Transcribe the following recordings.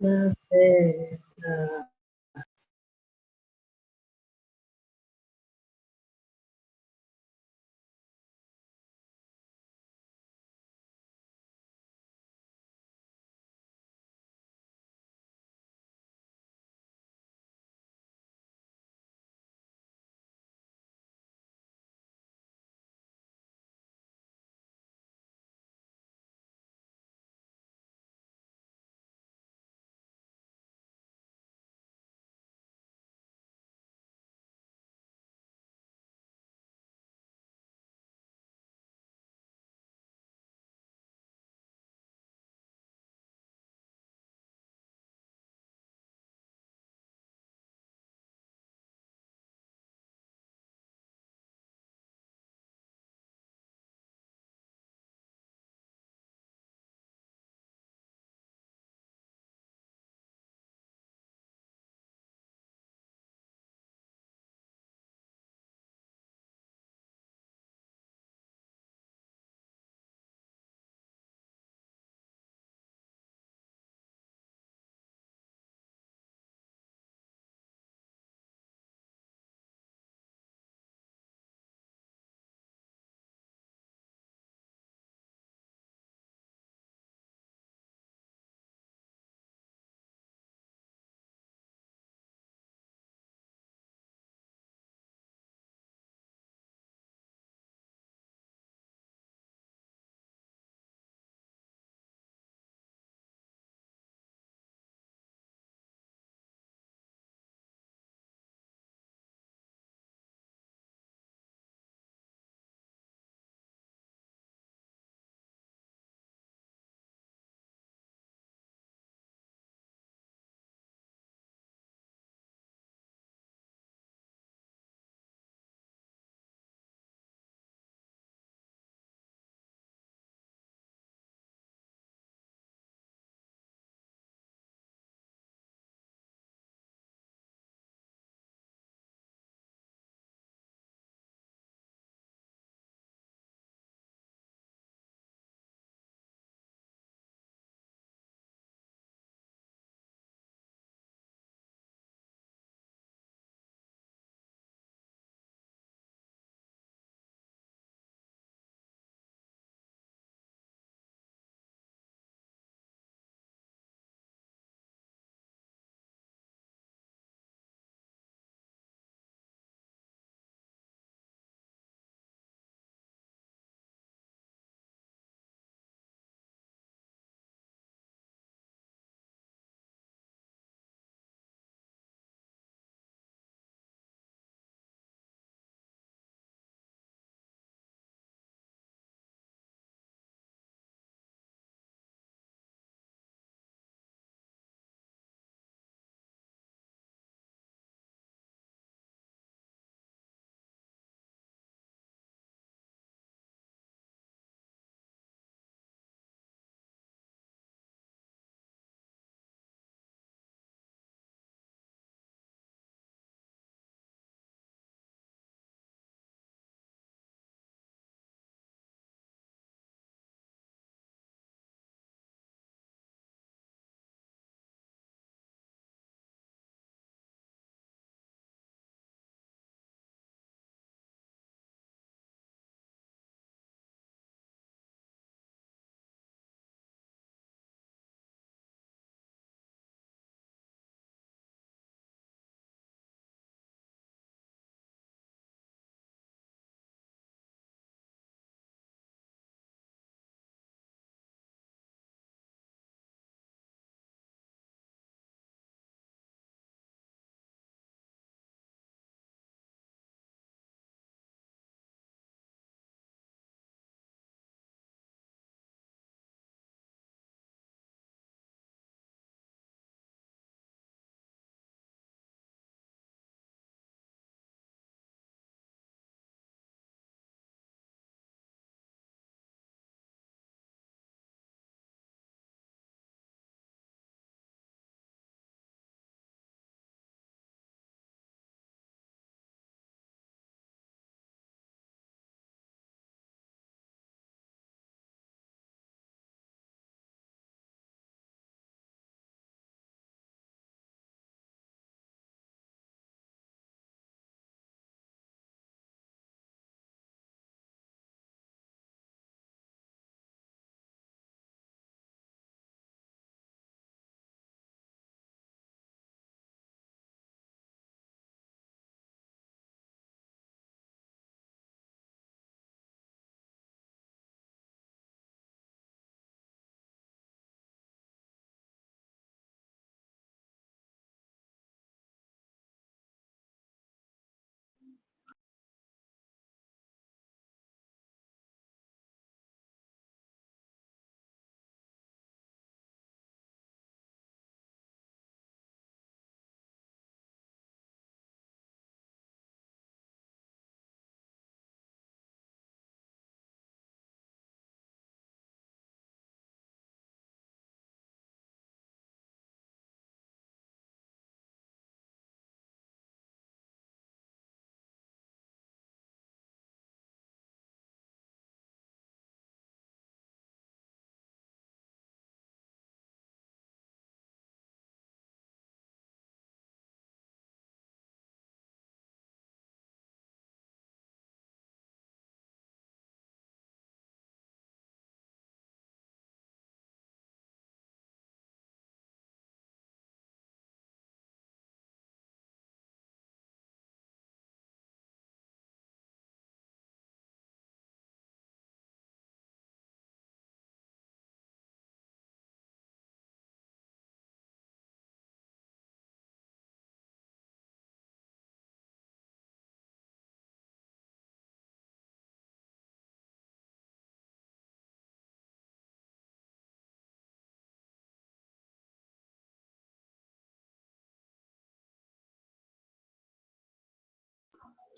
Perfetto.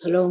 Hello.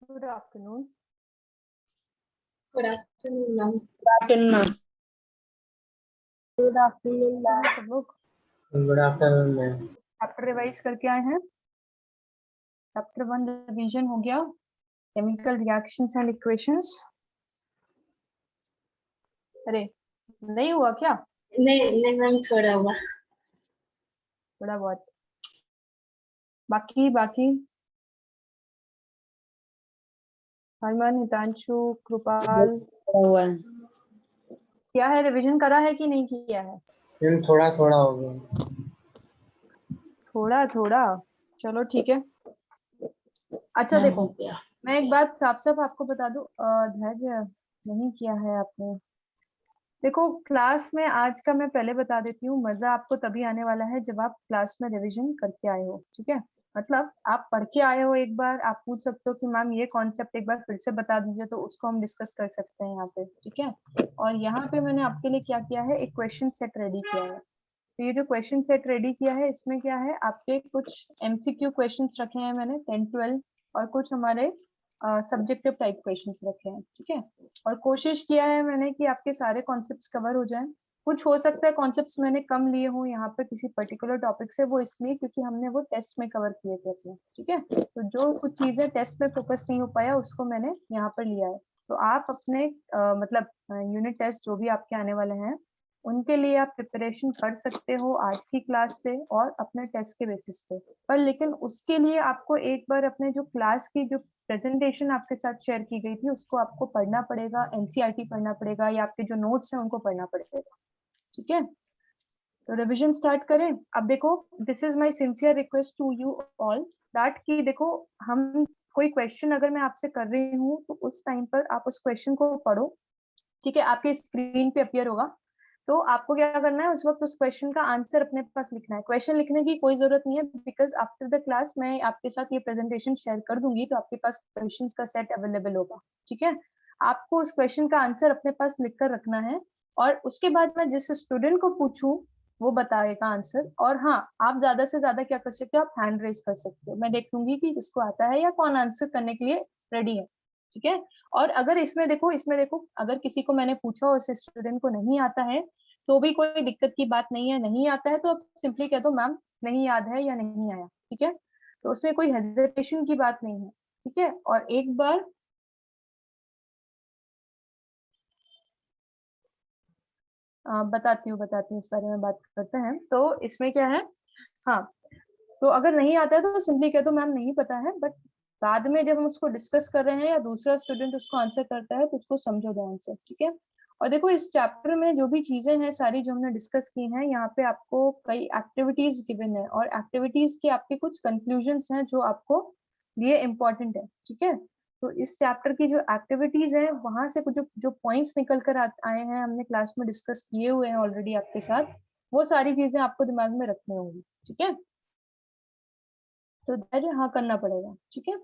Good afternoon. Good afternoon, ma'am. Good afternoon, ma'am. Good afternoon, ma'am. सब लोग good afternoon ma'am. Chapter revise करके आए हैं। Chapter 1 revision हो गया, केमिकल रिएक्शंस एंड इक्वेशंस। अरे नहीं हुआ क्या? नहीं मैम, थोड़ा हुआ। थोड़ा बहुत। बाकी हरमन, हितांशु, कृपाल हुआ है। क्या है, रिवीजन करा है कि नहीं किया है? मैम थोड़ा थोड़ा हो गया। थोड़ा थोड़ा, चलो ठीक है। अच्छा देखो, मैं एक बात साफ साफ आपको बता दूं, धैर्य नहीं किया है आपने। देखो क्लास में आज का मैं पहले बता देती हूँ, मजा आपको तभी आने वाला है जब आप क्लास में रिवीजन करके आए हो, ठीक है? मतलब आप पढ़ के आए हो, एक बार आप पूछ सकते हो कि मैम ये कॉन्सेप्ट एक बार फिर से बता दीजिए, तो उसको हम डिस्कस कर सकते हैं यहाँ पे, ठीक है? और यहाँ पे मैंने आपके लिए क्या किया है, एक क्वेश्चन सेट रेडी किया है। तो ये जो क्वेश्चन सेट रेडी किया है, इसमें क्या है, आपके कुछ एमसीक्यू क्वेश्चंस रखे हैं मैंने 10, 12 और कुछ हमारे सब्जेक्टिव टाइप क्वेश्चंस रखे हैं, ठीक है? और कोशिश किया है मैंने कि आपके सारे कॉन्सेप्ट्स कवर हो जाएं। कुछ हो सकता है कॉन्सेप्ट्स मैंने कम लिए हों यहाँ पे किसी पर्टिकुलर टॉपिक से, वो इसलिए क्योंकि हमने वो टेस्ट में कवर किए थे अपने, ठीक है? तो जो कुछ चीजें टेस्ट में फोकस नहीं हो पाया उसको मैंने यहाँ पर लिया है। तो आप अपने मतलब यूनिट टेस्ट जो भी आपके आने वाले हैं उनके लिए आप प्रिपरेशन कर सकते हो आज की क्लास से और अपने टेस्ट के बेसिस पे। पर लेकिन उसके लिए आपको एक बार अपने जो क्लास की जो प्रेजेंटेशन आपके साथ शेयर की गई थी उसको आपको पढ़ना पड़ेगा, एनसीईआरटी पढ़ना पड़ेगा या आपके जो नोट्स हैं उनको पढ़ना पड़ेगा, ठीक है? तो रिवीजन स्टार्ट करें। अब देखो, this is my sincere request to you all that कि देखो, हम कोई क्वेश्चन अगर मैं आपसे कर रही हूँ तो उस टाइम पर आप उस क्वेश्चन को पढ़ो, ठीक है? आपके स्क्रीन पे अपीयर होगा, तो आपको क्या करना है, उस वक्त उस क्वेश्चन का आंसर अपने पास लिखना है। क्वेश्चन लिखने की कोई जरूरत नहीं है, बिकॉज आफ्टर द क्लास मैं आपके साथ ये प्रेजेंटेशन शेयर कर दूंगी, तो आपके पास क्वेश्चन का सेट अवेलेबल होगा, ठीक है? आपको उस क्वेश्चन का आंसर अपने पास लिख कर रखना है, और उसके बाद मैं जिस स्टूडेंट को पूछूं वो बताएगा आंसर। और हाँ, आप ज्यादा से ज्यादा क्या कर सकते हो, आप हैंड रेज कर सकते हो, मैं देख लूंगी कि किसको आता है या कौन आंसर करने के लिए रेडी है, ठीक है? और अगर इसमें देखो अगर किसी को मैंने पूछा और उस स्टूडेंट को नहीं आता है तो भी कोई दिक्कत की बात नहीं है। नहीं आता है तो आप सिंपली कह दो मैम नहीं याद है या नहीं आया, ठीक है? तो उसमें कोई हेजिटेशन की बात नहीं है, ठीक है? और एक बार बताती हूँ इस बारे में बात करते हैं। तो इसमें क्या है, हाँ, तो अगर नहीं आता है तो सिंपली कह दो मैम नहीं पता है, बट बाद में जब हम उसको डिस्कस कर रहे हैं या दूसरा स्टूडेंट उसको आंसर करता है तो उसको समझो ध्यान से, ठीक है? और देखो इस चैप्टर में जो भी चीजें हैं सारी जो हमने डिस्कस की हैं, यहाँ पे आपको कई एक्टिविटीज गिवन है और एक्टिविटीज के आपके कुछ कंक्लूजन्स हैं जो आपको लिए इम्पोर्टेंट है, ठीक है? तो इस चैप्टर की जो एक्टिविटीज है वहां से कुछ जो जो पॉइंट्स निकल कर आए हैं, हमने क्लास में डिस्कस किए हुए हैं ऑलरेडी आपके साथ, वो सारी चीजें आपको दिमाग में रखनी होंगी, ठीक है? तो धैर्य हाँ करना पड़ेगा, ठीक है?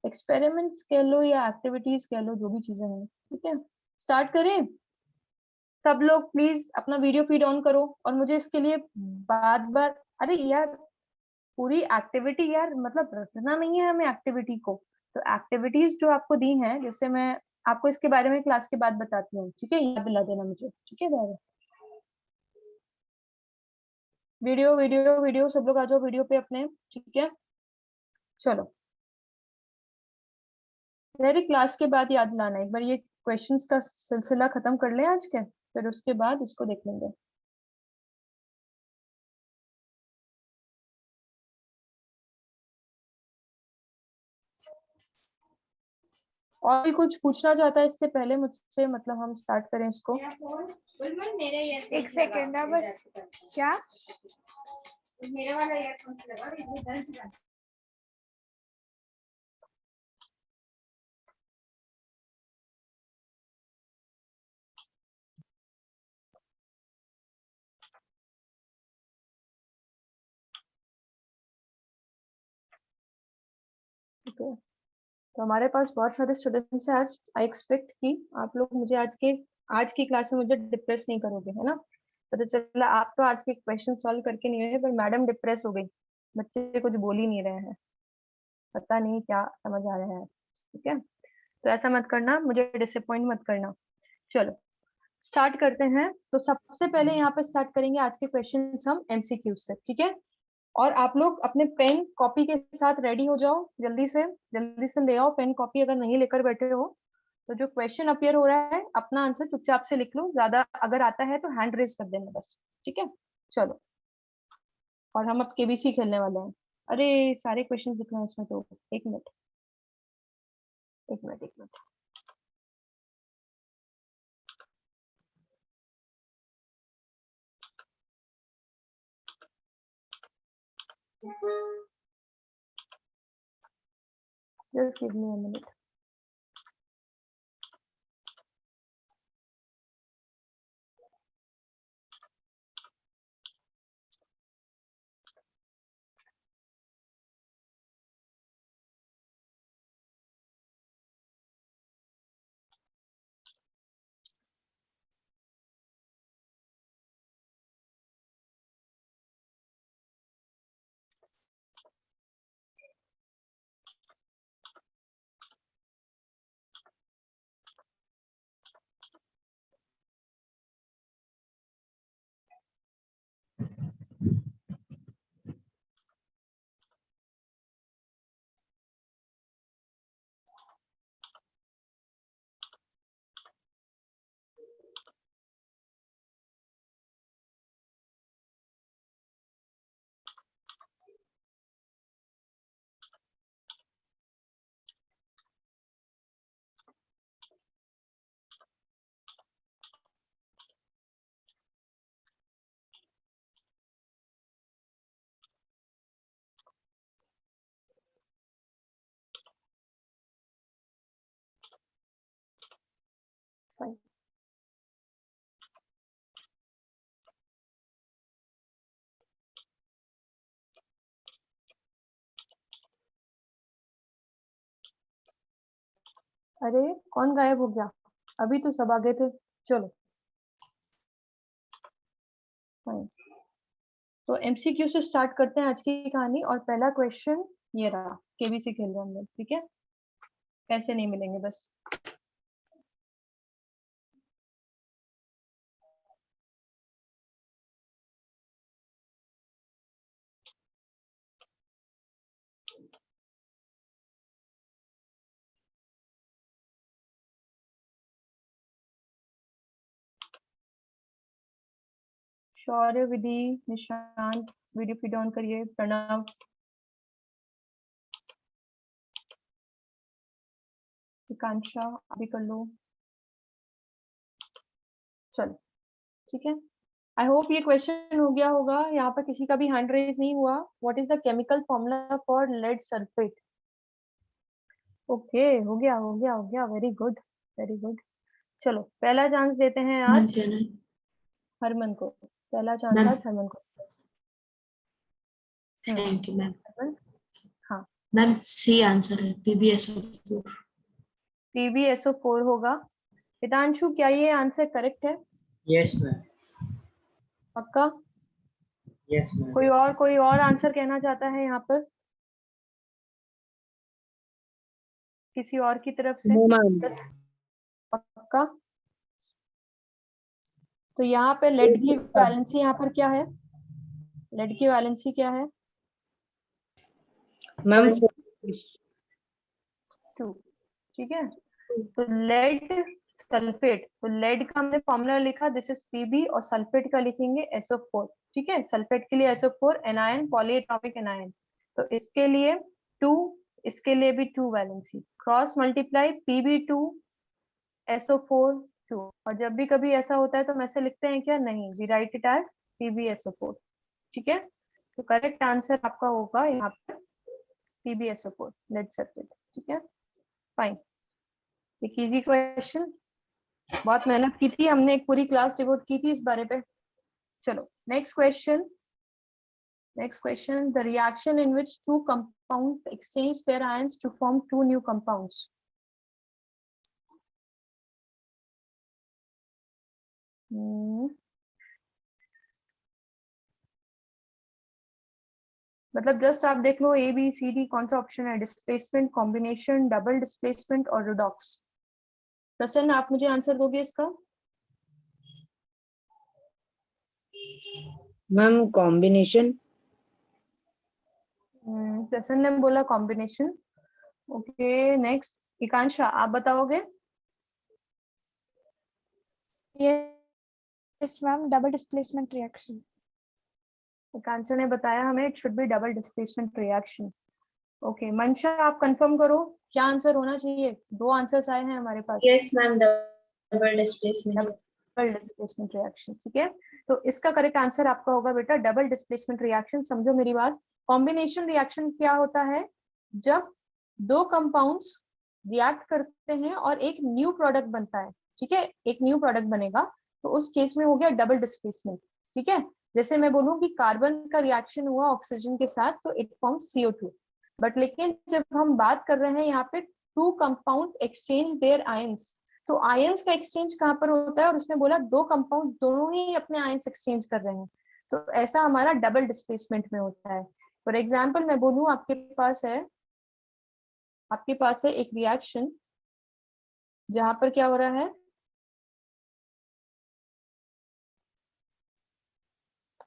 एक्सपेरिमेंट्स कह लो या एक्टिविटीज कह लो, जो भी चीजें हैं, ठीक है? स्टार्ट करें। सब लोग प्लीज अपना वीडियो फीड ऑन करो और मुझे इसके लिए बार बार, अरे यार पूरी एक्टिविटी यार, मतलब रटना नहीं है हमें एक्टिविटी को। तो एक्टिविटीज जो आपको दी हैं, जैसे मैं आपको इसके बारे में क्लास के बाद बताती हूँ, ठीक है? याद दिला देना मुझे, ठीक है? वीडियो वीडियो वीडियो सब लोग आ जाओ वीडियो पे अपने, ठीक है। चलो मेरी क्लास के बाद याद लाना, एक बार ये क्वेश्चंस का सिलसिला खत्म कर लें आज के, फिर उसके बाद इसको देख लेंगे। और भी कुछ पूछना चाहता है इससे पहले मुझसे, मतलब हम स्टार्ट करें इसको। एक सेकेंड ना बस। क्या? मेरे वाला ईयरफोन लगा। ठीक है, तो हमारे पास बहुत सारे स्टूडेंट्स हैं आज। आई एक्सपेक्ट कि आप लोग मुझे आज की क्लास में मुझे डिप्रेस नहीं करोगे, है ना। पता चला आप तो आज के क्वेश्चन सॉल्व करके नहीं हुए, पर मैडम डिप्रेस हो गई, बच्चे कुछ बोल ही नहीं रहे हैं, पता नहीं क्या समझ आ रहा है। ठीक है, तो ऐसा मत करना, मुझे डिसअपॉइंट मत करना। चलो स्टार्ट करते हैं। तो सबसे पहले यहाँ पे स्टार्ट करेंगे आज के क्वेश्चन हम एमसीक्यू से, ठीक है। और आप लोग अपने पेन कॉपी के साथ रेडी हो जाओ, जल्दी से ले आओ पेन कॉपी। अगर नहीं लेकर बैठे हो तो जो क्वेश्चन अपीयर हो रहा है अपना आंसर चुपचाप से लिख लो, ज्यादा अगर आता है तो हैंड रेज कर देना बस, ठीक है। चलो, और हम अब केबीसी खेलने वाले हैं। अरे सारे क्वेश्चन लिखना है इसमें, तो एक मिनट एक मिनट एक minute. Just give me a minute. Fine. अरे कौन गायब हो गया, अभी तो सब आ गए थे। चलो फाइन, तो एमसीक्यू से स्टार्ट करते हैं आज की कहानी। और पहला क्वेश्चन ये रहा, केबीसी खेल रहे हैं हम लोग, ठीक है। पैसे नहीं मिलेंगे बस। शौर्य, विधि, निशांत वीडियो फीड ऑन करिए। प्रणव, आकांक्षा अभी कर लो। चलो ठीक है, आई होप ये क्वेश्चन हो गया होगा। यहाँ पर किसी का भी हैंड रेज नहीं हुआ। What is the chemical formula for lead sulphate? Okay, हो गया हो गया हो गया, वेरी गुड वेरी गुड। चलो पहला चांस देते हैं मैम आज क्या ना हरमन को, पहला चांस मैम, आज हरमन को। Thank you ma'am. हरमन, हाँ। मैम सी आंसर है, PbSO4। PbSO4 होगा। हितांशु, क्या ये आंसर करेक्ट है? Yes ma'am. पक्का? Yes ma'am. कोई और आंसर कहना चाहता है यहाँ पर किसी और की तरफ से? No ma'am. बस पक्का। तो यहाँ पे लेड की वैलेंसी यहाँ पर क्या है? लेड की वैलेंसी क्या है? मैम 2। ठीक है, तो लेड सल्फेट, तो लेड का हमने फॉर्मूला लिखा, दिस इज Pb, और सल्फेट का लिखेंगे SO4। ठीक है, सल्फेट के लिए SO4 एनायन, पॉलीएटॉमिक एनायन, तो इसके लिए 2, इसके लिए भी 2 valency, cross multiply Pb2 SO4 2। और जब भी कभी ऐसा होता है तो हम ऐसे लिखते हैं क्या? नहीं, we write it as PbSO4। ठीक है, तो करेक्ट आंसर आपका होगा यहाँ पर PbSO4, लेड सल्फेट। ठीक है, फाइन। एक इजी क्वेश्चन, बहुत मेहनत की थी हमने, एक पूरी क्लास डिवोट की थी इस बारे पे। चलो next question. Next question, the reaction in which 2 compounds exchange their ions to form 2 new compounds. मतलब जस्ट आप देख लो ABCD कौन सा ऑप्शन है, डिस्प्लेसमेंट, कॉम्बिनेशन, डबल डिस्प्लेसमेंट और रिडॉक्स। प्रसन्न, आप मुझे आंसर दोगे इसका? Ma'am combination. प्रसन्न ने बोला कॉम्बिनेशन। ओके, नेक्स्ट एकांशा, आप बताओगे? Yes ma'am, double displacement reaction. Ekansha ने बताया हमें it should be double displacement reaction. Okay, Mansha आप कंफर्म करो क्या आंसर होना चाहिए? 2 आंसर्स आए हैं हमारे पास। Yes ma'am, double displacement. Double displacement reaction. ठीक है, तो इसका करेक्ट आंसर आपका होगा बेटा डबल डिस्प्लेसमेंट रिएक्शन। समझो मेरी बात, कॉम्बिनेशन रिएक्शन क्या होता है? जब 2 कंपाउंड्स रिएक्ट करते हैं और एक न्यू प्रोडक्ट बनता है। ठीक है, एक न्यू प्रोडक्ट बनेगा, तो उस केस में हो गया डबल डिस्प्लेसमेंट। ठीक है, जैसे मैं बोलूं कि कार्बन का रिएक्शन हुआ ऑक्सीजन के साथ तो इट फॉर्म्स CO2, बट लेकिन जब हम बात कर रहे हैं यहाँ पे 2 कंपाउंड्स एक्सचेंज देयर आयंस, तो आयंस का एक्सचेंज कहाँ पर होता है? और उसमें बोला 2 कंपाउंड दोनों ही अपने आयंस एक्सचेंज कर रहे हैं, तो ऐसा हमारा डबल डिस्प्लेसमेंट में होता है। फॉर एग्जाम्पल मैं बोलूं आपके पास है एक रिएक्शन जहां पर क्या हो रहा है,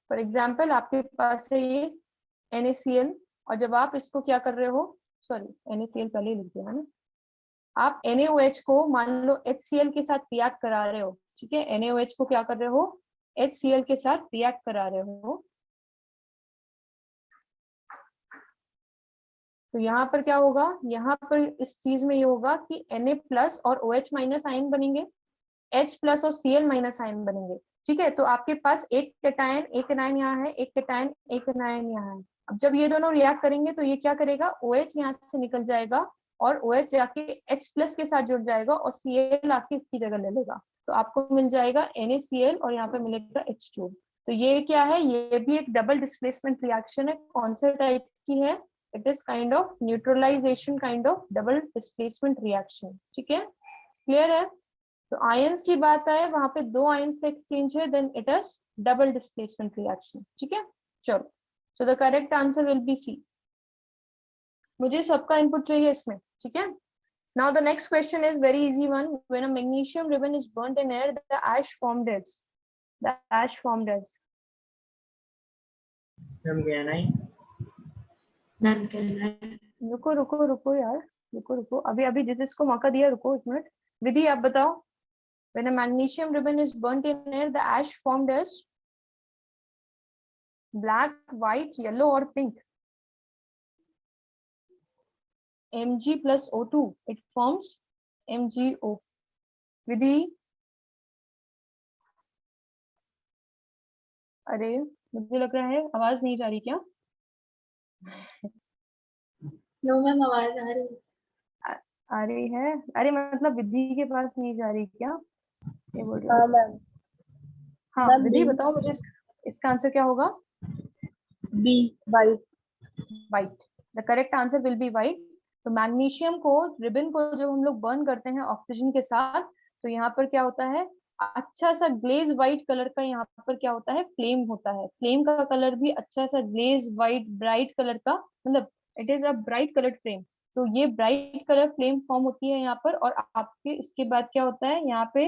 फॉर एग्जाम्पल आपके पास है ये NaCl, और जब आप इसको क्या कर रहे हो, सॉरी NaCl पहले ही लिख दिया है ना, आप NaOH को मान लो HCl के साथ रिएक्ट करा रहे हो। ठीक है, NaOH को क्या कर रहे हो? HCl के साथ रिएक्ट करा रहे हो, तो यहाँ पर क्या होगा? यहाँ पर इस चीज में ये होगा कि Na+ और OH- आयन बनेंगे, H+ और Cl- आयन बनेंगे। ठीक है, तो आपके पास एक कैटायन यहाँ है, एक कैटायन यहाँ है। अब जब ये दोनों रिएक्ट करेंगे तो ये क्या करेगा? OH यहाँ से निकल जाएगा और OH जाके H+ के साथ जुड़ जाएगा और Cl आके इसकी जगह ले लेगा, तो आपको मिल जाएगा NaCl और यहाँ पे मिलेगा H2। तो ये क्या है? ये भी एक डबल डिस्प्लेसमेंट रिएक्शन है। कौन से टाइप की है? It is kind of neutralisation kind of double displacement reaction. ठीक है, क्लियर है? तो आयंस की बात आए, वहां पे 2 आयंस का एक्सचेंज है, then it is double displacement reaction. ठीक है, चलो, so the correct answer will be C। मुझे सबका इनपुट चाहिए इसमें। ठीक है, now the next question is very easy one. When a magnesium ribbon is burnt in air, the ash formed as ma'am क्या नहीं। मैम कहना है। रुको यार, रुको अभी अभी जिसको मौका दिया, रुको 1 मिनट। विधि आप बताओ, when a magnesium ribbon is burnt in air, the ash formed as black, white, yellow or pink? Mg plus O2, it forms MgO। विधि, अरे मुझे लग रहा है आवाज नहीं जा रही क्या? नो मैम, आवाज आ रही है। आ रही है? अरे मतलब विधि के पास नहीं जा रही क्या? ये बोल रही हाँ हूँ। मैम। हाँ मैम विधि बताओ मुझे इसका आंसर क्या होगा? B, white. White, the correct answer will be white. तो मैग्नीशियम को, रिबन को जब हम लोग बर्न करते हैं ऑक्सीजन के साथ, तो यहाँ पर क्या होता है? अच्छा सा ग्लेज व्हाइट कलर का यहाँ पर क्या होता है? फ्लेम होता है। फ्लेम का कलर भी अच्छा सा ग्लेज व्हाइट ब्राइट कलर का, मतलब it is a bright coloured flame. तो ये ब्राइट कलर फ्लेम फॉर्म होती है यहाँ पर, और आपके इसके बाद क्या होता है यहाँ पे?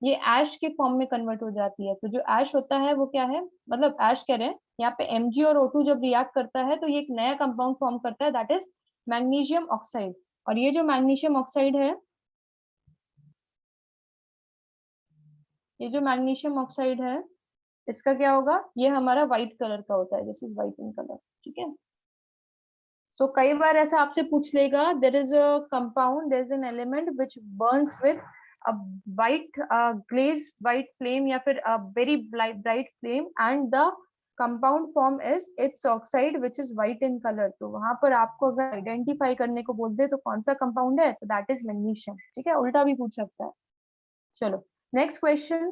ये ऐश के फॉर्म में कन्वर्ट हो जाती है। तो जो ऐश होता है वो क्या है, मतलब ऐश कह रहे हैं यहाँ पे Mg और O2 जब रिएक्ट करता है तो ये एक नया कंपाउंड फॉर्म करता है, दैट इज मैग्नीशियम ऑक्साइड। और ये जो मैग्नीशियम ऑक्साइड है, ये जो मैग्नीशियम ऑक्साइड है इसका क्या होगा, ये हमारा व्हाइट कलर का होता है, this is white in colour. ठीक है, सो कई बार ऐसा आपसे पूछ लेगा, there is a compound, there is an element which burns with a white glaze white flame या फिर a very bright flame and the compound form is its oxide which is white in color। तो वहां पर आपको अगर identify करने को बोल दे तो कौन सा कंपाउंड है, तो दैट इज मैग्नीशियम। ठीक है, उल्टा भी पूछ सकता है। चलो नेक्स्ट क्वेश्चन।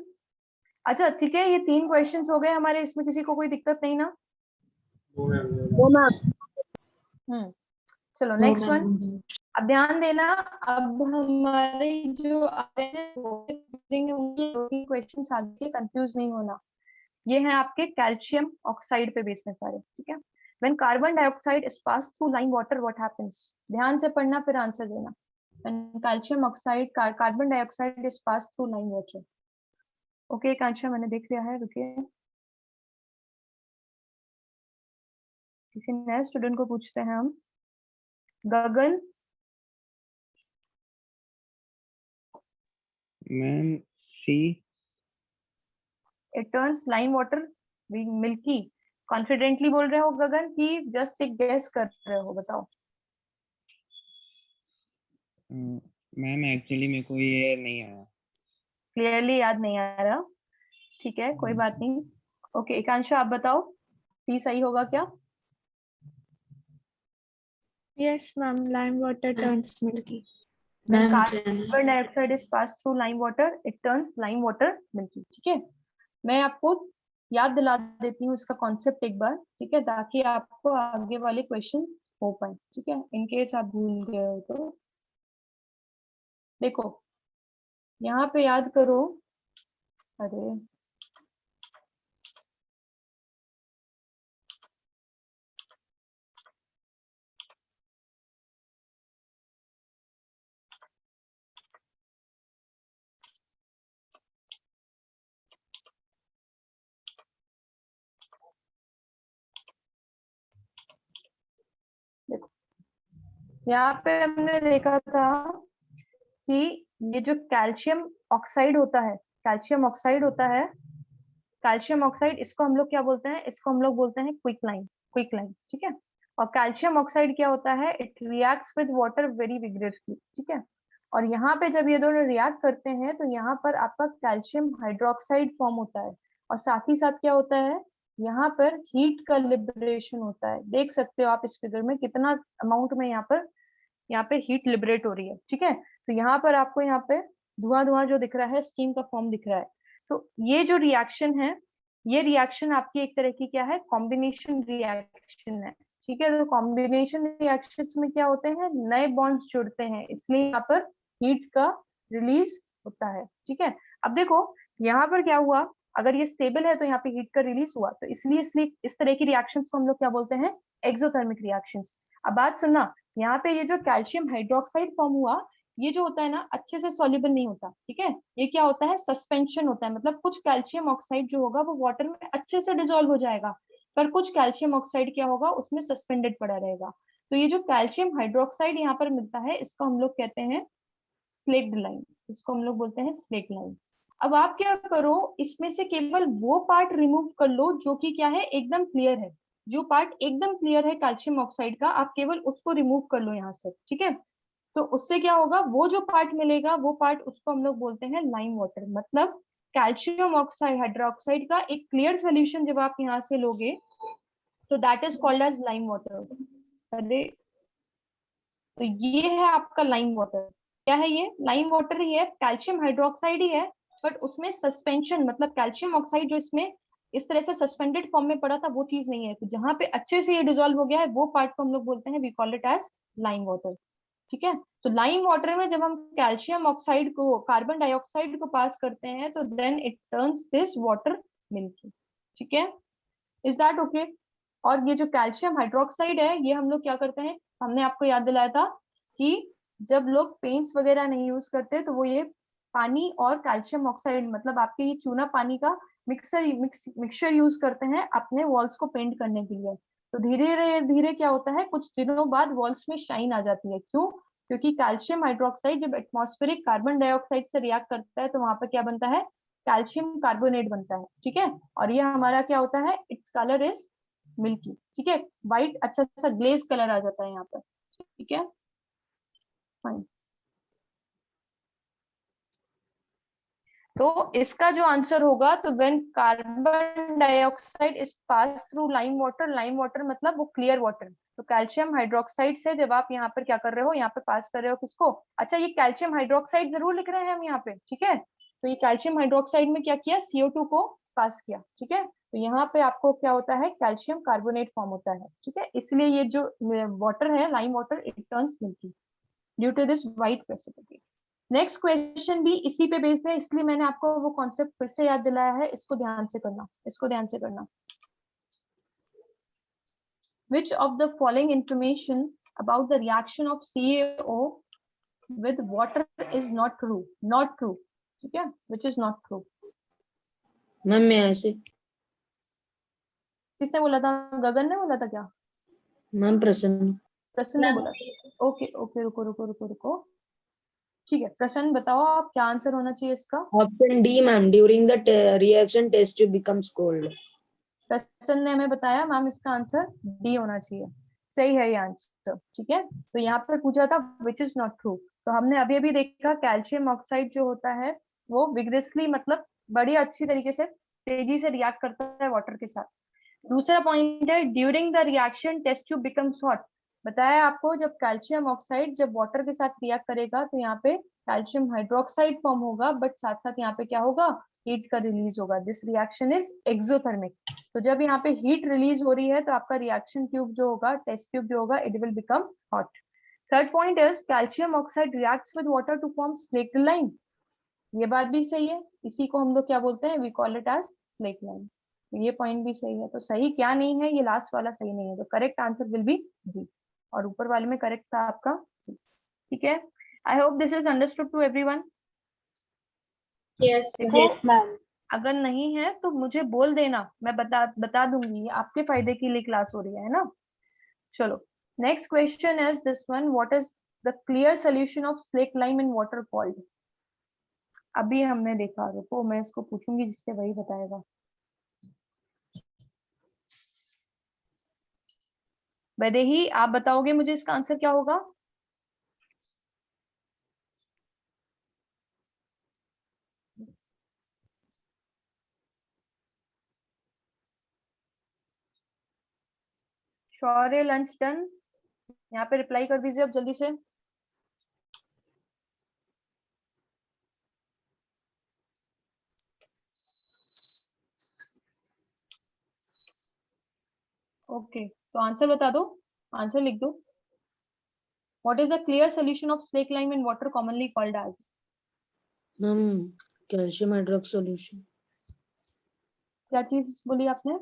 अच्छा ठीक है, ये 3 क्वेश्चंस हो गए हमारे, इसमें किसी को कोई दिक्कत नहीं ना? चलो नेक्स्ट वन। अब ध्यान देना, अब हमारे जो आ रहे हैं क्वेश्चन आगे, कंफ्यूज नहीं होना। ये हैं आपके कैल्शियम ऑक्साइड पे बेस्ड है सारे। ठीक है, when carbon dioxide is pass through lime water what happens, ध्यान से पढ़ना फिर आंसर देना। When calcium oxide carbon dioxide is pass through lime water. Okay, एक आंसर मैंने देख लिया है, रुकिए किसी नए स्टूडेंट को पूछते हैं हम। Gagan, ma'am C. It turns lime water milky. Confidently बोल रहे हो गगन कि जस्ट एक गेस कर रहे हो, बताओ। मैम एक्चुअली मेरे को ये नहीं आया, क्लियरली याद नहीं आ रहा? ठीक है, कोई बात नहीं। ओके, एकांशा आप बताओ, सी सही होगा क्या? Yes, ma'am. Lime water turns milky. Ma'am carbon dioxide is pass through lime water, it turns lime water milky. ठीक है, मैं आपको याद दिला देती हूँ इसका कॉन्सेप्ट एक बार, ठीक है, ताकि आपको आगे वाले क्वेश्चन हो पाए। ठीक है, इन केस आप भूल गए हो तो देखो यहाँ पे याद करो। अरे देखो, यहाँ पे हमने देखा था कि ये जो कैल्शियम ऑक्साइड होता है, कैल्शियम ऑक्साइड होता है, कैल्शियम ऑक्साइड, इसको हम लोग क्या बोलते हैं, इसको हम लोग बोलते हैं क्विक लाइम, क्विक लाइम। ठीक है, और कैल्शियम ऑक्साइड क्या होता है, it reacts with water very विग्रेसली। ठीक है, और यहाँ पे जब ये दोनों रिएक्ट करते हैं तो यहाँ पर आपका कैल्शियम हाइड्रोक्साइड फॉर्म होता है, और साथ ही साथ क्या होता है, यहाँ पर हीट का लिबरेशन होता है। देख सकते हो आप इस फिगर में कितना अमाउंट में यहाँ पे हीट लिबरेट हो रही है। ठीक है, तो यहाँ पर आपको यहाँ पे धुआं धुआं जो दिख रहा है, स्टीम का फॉर्म दिख रहा है। तो ये जो रिएक्शन है, ये रिएक्शन आपकी एक तरह की क्या है, कॉम्बिनेशन रिएक्शन है। ठीक है, तो कॉम्बिनेशन रिएक्शंस में क्या होते हैं, नए बॉन्ड्स जुड़ते हैं, इसलिए यहाँ पर हीट का रिलीज होता है। ठीक है, अब देखो यहाँ पर क्या हुआ, अगर ये स्टेबल है तो यहाँ पे हीट का रिलीज हुआ, तो इसलिए इस तरह की रिएक्शंस को हम लोग क्या बोलते हैं, एक्सोथर्मिक रिएक्शंस। अब बात सुनना, यहाँ पे ये जो कैल्शियम हाइड्रोक्साइड फॉर्म हुआ, ये जो होता है ना अच्छे से सॉल्युबल नहीं होता। ठीक है, ये क्या होता है, सस्पेंशन होता है, मतलब कुछ कैल्शियम ऑक्साइड जो होगा वो वाटर में अच्छे से डिसॉल्व हो जाएगा, पर कुछ कैल्शियम ऑक्साइड क्या होगा, उसमें सस्पेंडेड पड़ा रहेगा। तो ये जो कैल्शियम हाइड्रोक्साइड यहाँ पर मिलता है, इसको हम लोग कहते हैं स्लेक्ड लाइन, इसको हम लोग बोलते हैं स्लेक्ड लाइन। अब आप क्या करो, इसमें से केवल वो पार्ट रिमूव कर लो जो कि क्या है, एकदम क्लियर है। जो पार्ट एकदम क्लियर है कैल्शियम ऑक्साइड का, आप केवल उसको रिमूव कर लो यहाँ से। ठीक है, तो उससे क्या होगा, वो जो पार्ट मिलेगा, वो पार्ट उसको हम लोग बोलते हैं लाइम वाटर। मतलब कैल्शियम ऑक्साइड हाइड्रोक्साइड का एक क्लियर सोल्यूशन जब आप यहाँ से लोगे तो that is called as lime water. अरे तो ये है आपका लाइम वाटर। क्या है ये, लाइम वाटर ही है, कैल्शियम हाइड्रोक्साइड ही है, बट उसमें सस्पेंशन, मतलब कैल्शियम ऑक्साइड जो इसमें इस तरह से सस्पेंडेड फॉर्म में पड़ा था वो चीज नहीं है। तो जहां पे अच्छे से ये डिसॉल्व हो गया है वो पार्ट को हम लोग बोलते हैं, we call it as lime water. ठीक है, तो लाइम वाटर में जब हम कैल्शियम ऑक्साइड को कार्बन डाइऑक्साइड को पास करते हैं तो then it turns this water milky. ठीक है, इज दैट ओके? और ये जो कैल्शियम हाइड्रोक्साइड है, ये हम लोग क्या करते हैं, हमने आपको याद दिलाया था कि जब लोग पेंट्स वगैरह नहीं यूज करते तो वो ये पानी और कैल्शियम ऑक्साइड, मतलब आपके ये चूना पानी का मिक्सचर यूज करते हैं अपने वॉल्स को पेंट करने के लिए। तो धीरे धीरे क्या होता है, कुछ दिनों बाद वॉल्स में शाइन आ जाती है। क्यों? क्योंकि कैल्शियम हाइड्रोक्साइड जब एटमॉस्फेरिक कार्बन डाइऑक्साइड से रिएक्ट करता है तो वहां पर क्या बनता है, कैल्शियम कार्बोनेट बनता है। ठीक है, और ये हमारा क्या होता है, इट्स कलर इज मिल्की। ठीक है, व्हाइट अच्छा सा ग्लेज कलर आ जाता है यहाँ पर। ठीक है, फाइन। तो इसका जो आंसर होगा, तो when carbon dioxide is pass through lime water मतलब वो क्लियर वाटर। तो कैल्शियम हाइड्रोक्साइड से जब आप यहाँ पर क्या कर रहे हो, यहाँ पे पास कर रहे हो किसको, अच्छा ये कैल्शियम हाइड्रोक्साइड जरूर लिख रहे हैं हम यहाँ पे। ठीक है, तो ये कैल्शियम हाइड्रोक्साइड में क्या किया, CO2 को पास किया। ठीक है, तो यहाँ पे आपको क्या होता है, कैल्शियम कार्बोनेट फॉर्म होता है। ठीक है, इसलिए ये जो वाटर है lime water, it turns milky due to this white precipitate. Next question भी इसी पे बेस्ड है, इसलिए मैंने आपको वो कॉन्सेप्ट फिर से याद दिलाया है। इसको ध्यान से करना, इसको ध्यान से करना। Which of the following information about the reaction of CaO with water is not true? Not true. ठीक है, which is not true? Ma'am मैं ऐसे किसने बोला था, गगन ने बोला था क्या, मैम प्रसन्न प्रसन्न ने बोला था? ओके ओके, रुको रुको रुको रुको। ठीक है, प्रसन्न बताओ आप क्या आंसर होना चाहिए इसका। Option D ma'am, during the reaction test tube becomes cold. Prasanna ने हमें बताया मैम इसका आंसर डी होना चाहिए। सही है ये आंसर। ठीक है, तो यहाँ पर पूछा था विच इज नॉट ट्रू, तो हमने अभी अभी देखा कैल्शियम ऑक्साइड जो होता है वो विग्रेसली मतलब बड़ी अच्छी तरीके से तेजी से रिएक्ट करता है वाटर के साथ। दूसरा पॉइंट है during the reaction test tube becomes hot. बताया आपको जब कैल्शियम ऑक्साइड जब वाटर के साथ रिएक्ट करेगा तो यहाँ पे कैल्शियम हाइड्रोक्साइड फॉर्म होगा, बट साथ साथ यहाँ पे क्या होगा, हीट का रिलीज होगा। This reaction is exothermic. तो जब यहाँ पे हीट रिलीज हो रही है तो आपका रिएक्शन ट्यूब जो होगा, टेस्ट ट्यूब जो होगा, it will become hot. Third point is calcium oxide reacts with water to form slaked lime. ये बात भी सही है, इसी को हम लोग क्या बोलते हैं, we call it as slaked lime. ये पॉइंट भी सही है। तो सही क्या नहीं है, ये लास्ट वाला सही नहीं है। तो correct answer will B D, और ऊपर वाले में करेक्ट था आपका सी। ठीक है, I hope this is understood to everyone. Yes, देखो Yes, ma'am. अगर नहीं है तो मुझे बोल देना, मैं बता दूंगी। ये आपके फायदे के लिए क्लास हो रही है ना। चलो, next question is this one, what is the clear solution of slake lime in water called. अभी हमने देखा, रुको मैं इसको पूछूंगी जिससे वही बताएगा। वैदेही आप बताओगे मुझे इसका आंसर क्या होगा। शौर्य लंच डन, यहाँ पे रिप्लाई कर दीजिए अब जल्दी से। ओके, तो आंसर बता दो, आंसर लिख दो। What is the clear solution of slake lime in water commonly called as. Ma'am calcium hydroxide solution. क्या चीज बोली आपने।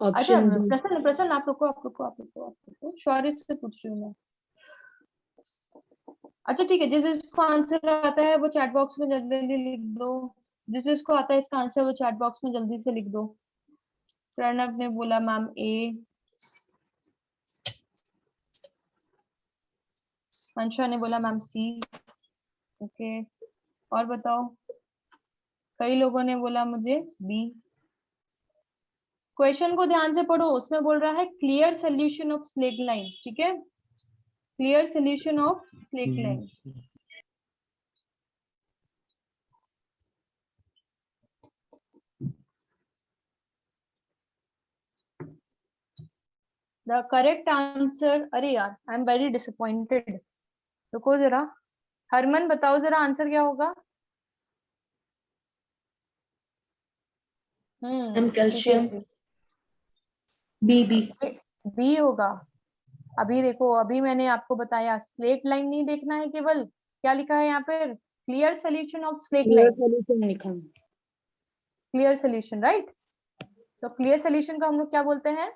अच्छा ऑप्शन बी। प्रसन्न प्रसन्न आप रुको आप रुको आप रुको आप रुको, शौर्य से पूछ रही हूँ मैं। अच्छा ठीक है, जिस जिसको आंसर आता है वो चैट बॉक्स में जल्दी जल्दी लिख दो। जिस जिसको आता है इसका आंसर वो चैट बॉक्स में जल्दी से लिख दो। प्रणव ने बोला मैम ए, मंशा ने बोला मैम सी। ओके, और बताओ। कई लोगों ने बोला मुझे बी। क्वेश्चन को ध्यान से पढ़ो, उसमें बोल रहा है clear solution of slake lime. ठीक है, clear solution of slake lime. The correct answer, अरे यार आई एम वेरी डिसअपॉइंटेड, रुको जरा। हरमन बताओ जरा आंसर क्या होगा। मैम ठीक है, कैल्शियम बी बी। बी होगा। अभी देखो, अभी मैंने आपको बताया स्लेट लाइन नहीं देखना है, केवल क्या लिखा है यहाँ पर, क्लियर सोल्यूशन ऑफ स्लेट क्लियर लाइन। सॉल्यूशन लिखा। Clear solution, right. तो क्लियर सोल्यूशन का हम लोग क्या बोलते हैं,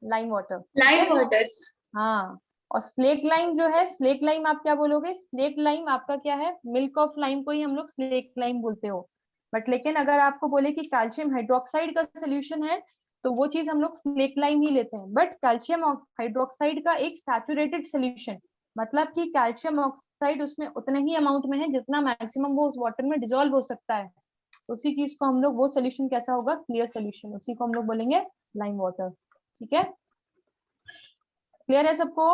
लाइम वाटर। Lime water. हाँ, और स्लेक लाइम जो है, स्लेक लाइम आप क्या बोलोगे, स्लेक लाइम आपका क्या है, मिल्क ऑफ लाइम को ही हम लोग स्लेक लाइम बोलते हो। बट लेकिन अगर आपको बोले कि कैल्शियम हाइड्रोक्साइड का सोल्यूशन है तो वो चीज हम लोग स्लेक लाइम ही लेते हैं। बट कैल्शियम हाइड्रोक्साइड का एक सैचुरेटेड सोल्यूशन, मतलब कि कैल्शियम ऑक्साइड उसमें उतने ही अमाउंट में है जितना मैक्सिमम वो उस वाटर में डिजोल्व हो सकता है, तो उसी चीज को हम लोग, वो सोल्यूशन कैसा होगा, क्लियर सोल्यूशन, उसी को हम लोग बोलेंगे लाइम वाटर। ठीक है, क्लियर है सबको?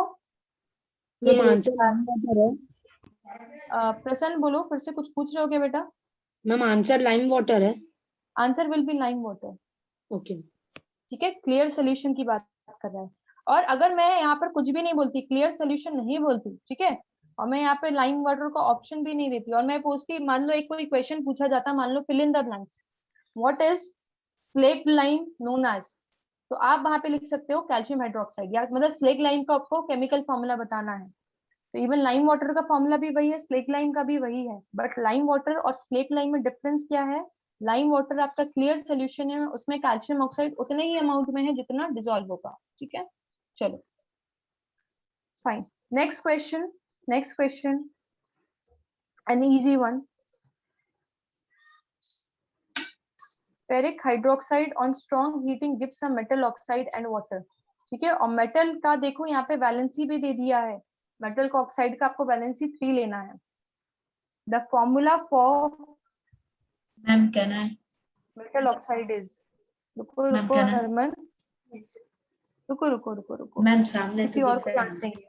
Ma'am Yes, answer lime water है। प्रसन्न बोलो, फिर से कुछ पूछ रहे हो क्या बेटा? मैम आंसर लाइम वाटर है। Answer will B lime water. Okay. ठीक है, क्लियर सोल्यूशन की बात कर रहा है। और अगर मैं यहाँ पर कुछ भी नहीं बोलती, क्लियर सोल्यूशन नहीं बोलती, ठीक है, और मैं यहाँ पे लाइम वाटर का ऑप्शन भी नहीं देती, और मैं पूछती, मान लो एक कोई क्वेश्चन पूछा जाता, मान लो fill in the blanks, what is slaked lime known as, तो आप वहां पे लिख सकते हो कैल्शियम हाइड्रोक्साइड, या मतलब स्लेक लाइम का आपको केमिकल फॉर्मूला बताना है, तो इवन लाइम वाटर का फॉर्मूला भी वही है, स्लेक लाइम का भी वही है। बट लाइम वाटर और स्लेक लाइम में डिफरेंस क्या है, लाइम वाटर आपका क्लियर सोल्यूशन है, उसमें कैल्शियम ऑक्साइड उतने ही अमाउंट में है जितना डिजोल्व होगा। ठीक है, चलो fine. Next question, next question, an easy one. Ferric hydroxide on strong heating gives a metal oxide and water. ठीक है, और मेटल का देखो यहाँ पे वैलेंसी भी दे दिया है, मेटल का ऑक्साइड का आपको वैलेंसी 3 लेना है। द फॉर्मूला फॉर मैम कहना है, मेटल ऑक्साइड इज, रुको मैम रुको कहना है, हरमन, रुको रुको रुको रुको, मैम सामने तो किसी और दिख को रहा जान है। देंगे।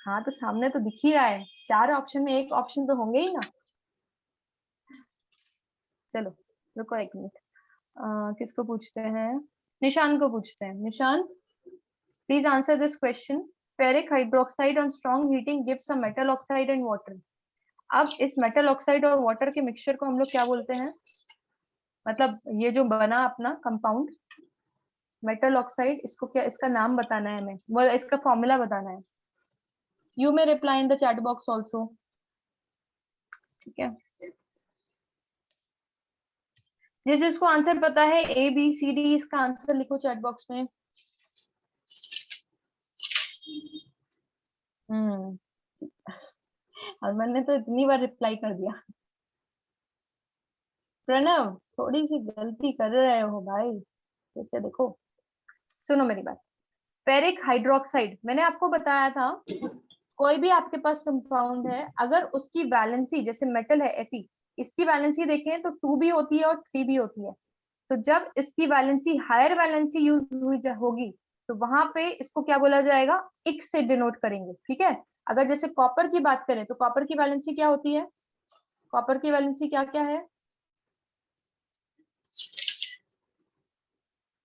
हाँ तो सामने तो दिख ही रहा है, 4 ऑप्शन में एक ऑप्शन तो होंगे ही ना। चलो रुको एक मिनट, किसको पूछते हैं, निशांत को पूछते हैं। Nishant, please answer this question. Ferric hydroxide on strong heating gives a metal oxide and water. अब इस मेटल ऑक्साइड और वाटर के मिक्सचर को हम लोग क्या बोलते हैं, मतलब ये जो बना अपना कंपाउंड मेटल ऑक्साइड, इसको क्या, इसका नाम बताना है हमें, वो इसका फॉर्मूला बताना है। You may reply in the chat box also. ठीक है, जिसको आंसर पता है ABCD, इसका आंसर लिखो चैट बॉक्स में। और मैंने तो इतनी बार रिप्लाई कर दिया। प्रणव, थोड़ी सी गलती कर रहे हो भाई, जैसे देखो, सुनो मेरी बात। फेरिक हाइड्रोक्साइड मैंने आपको बताया था, कोई भी आपके पास कंपाउंड है, अगर उसकी वैलेंसी, जैसे मेटल है Fe, इसकी वैलेंसी देखें तो 2 भी होती है और 3 भी होती है, तो जब इसकी वैलेंसी हायर वैलेंसी यूज हुई होगी तो वहां पे इसको क्या बोला जाएगा, x से डिनोट करेंगे। ठीक है, अगर जैसे कॉपर की बात करें तो कॉपर की वैलेंसी क्या होती है, कॉपर की वैलेंसी क्या क्या है,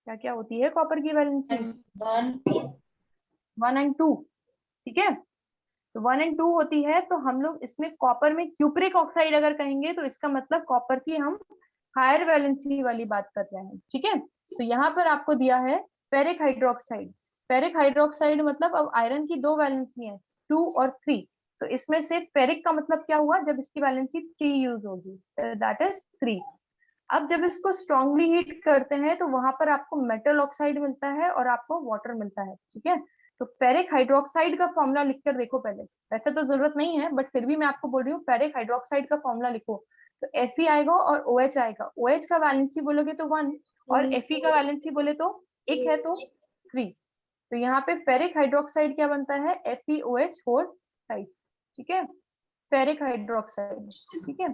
क्या क्या होती है कॉपर की वैलेंसी, 1 एंड 2। ठीक है, तो 1 एंड 2 होती है, तो हम लोग इसमें कॉपर में क्यूप्रिक ऑक्साइड अगर कहेंगे तो इसका मतलब कॉपर की हम हायर वैलेंसी वाली बात कर रहे हैं। ठीक है, तो यहाँ पर आपको दिया है फेरिक हाइड्रोक्साइड। फेरिक हाइड्रोक्साइड मतलब अब आयरन की 2 वैलेंसी है, 2 और 3, तो इसमें से फेरिक का मतलब क्या हुआ, जब इसकी वैलेंसी 3 यूज होगी, दैट इज 3। अब जब इसको स्ट्रांगली हीट करते हैं तो वहां पर आपको मेटल ऑक्साइड मिलता है और आपको वाटर मिलता है। ठीक है, तो फेरिक हाइड्रोक्साइड का फॉर्मूला लिखकर देखो पहले, वैसे तो जरूरत नहीं है बट फिर भी मैं आपको बोल रही हूँ, फेरिक हाइड्रोक्साइड का फॉर्मूला लिखो, तो Fe आएगा और OH आएगा। OH का वैलेंसी बोलोगे तो 1, और Fe का वैलेंसी बोले तो 1 है तो 3, तो यहाँ पे फेरिक हाइड्रोक्साइड क्या बनता है, FeOH4 टाइप्स। ठीक है, फेरिक हाइड्रोक्साइड। ठीक है,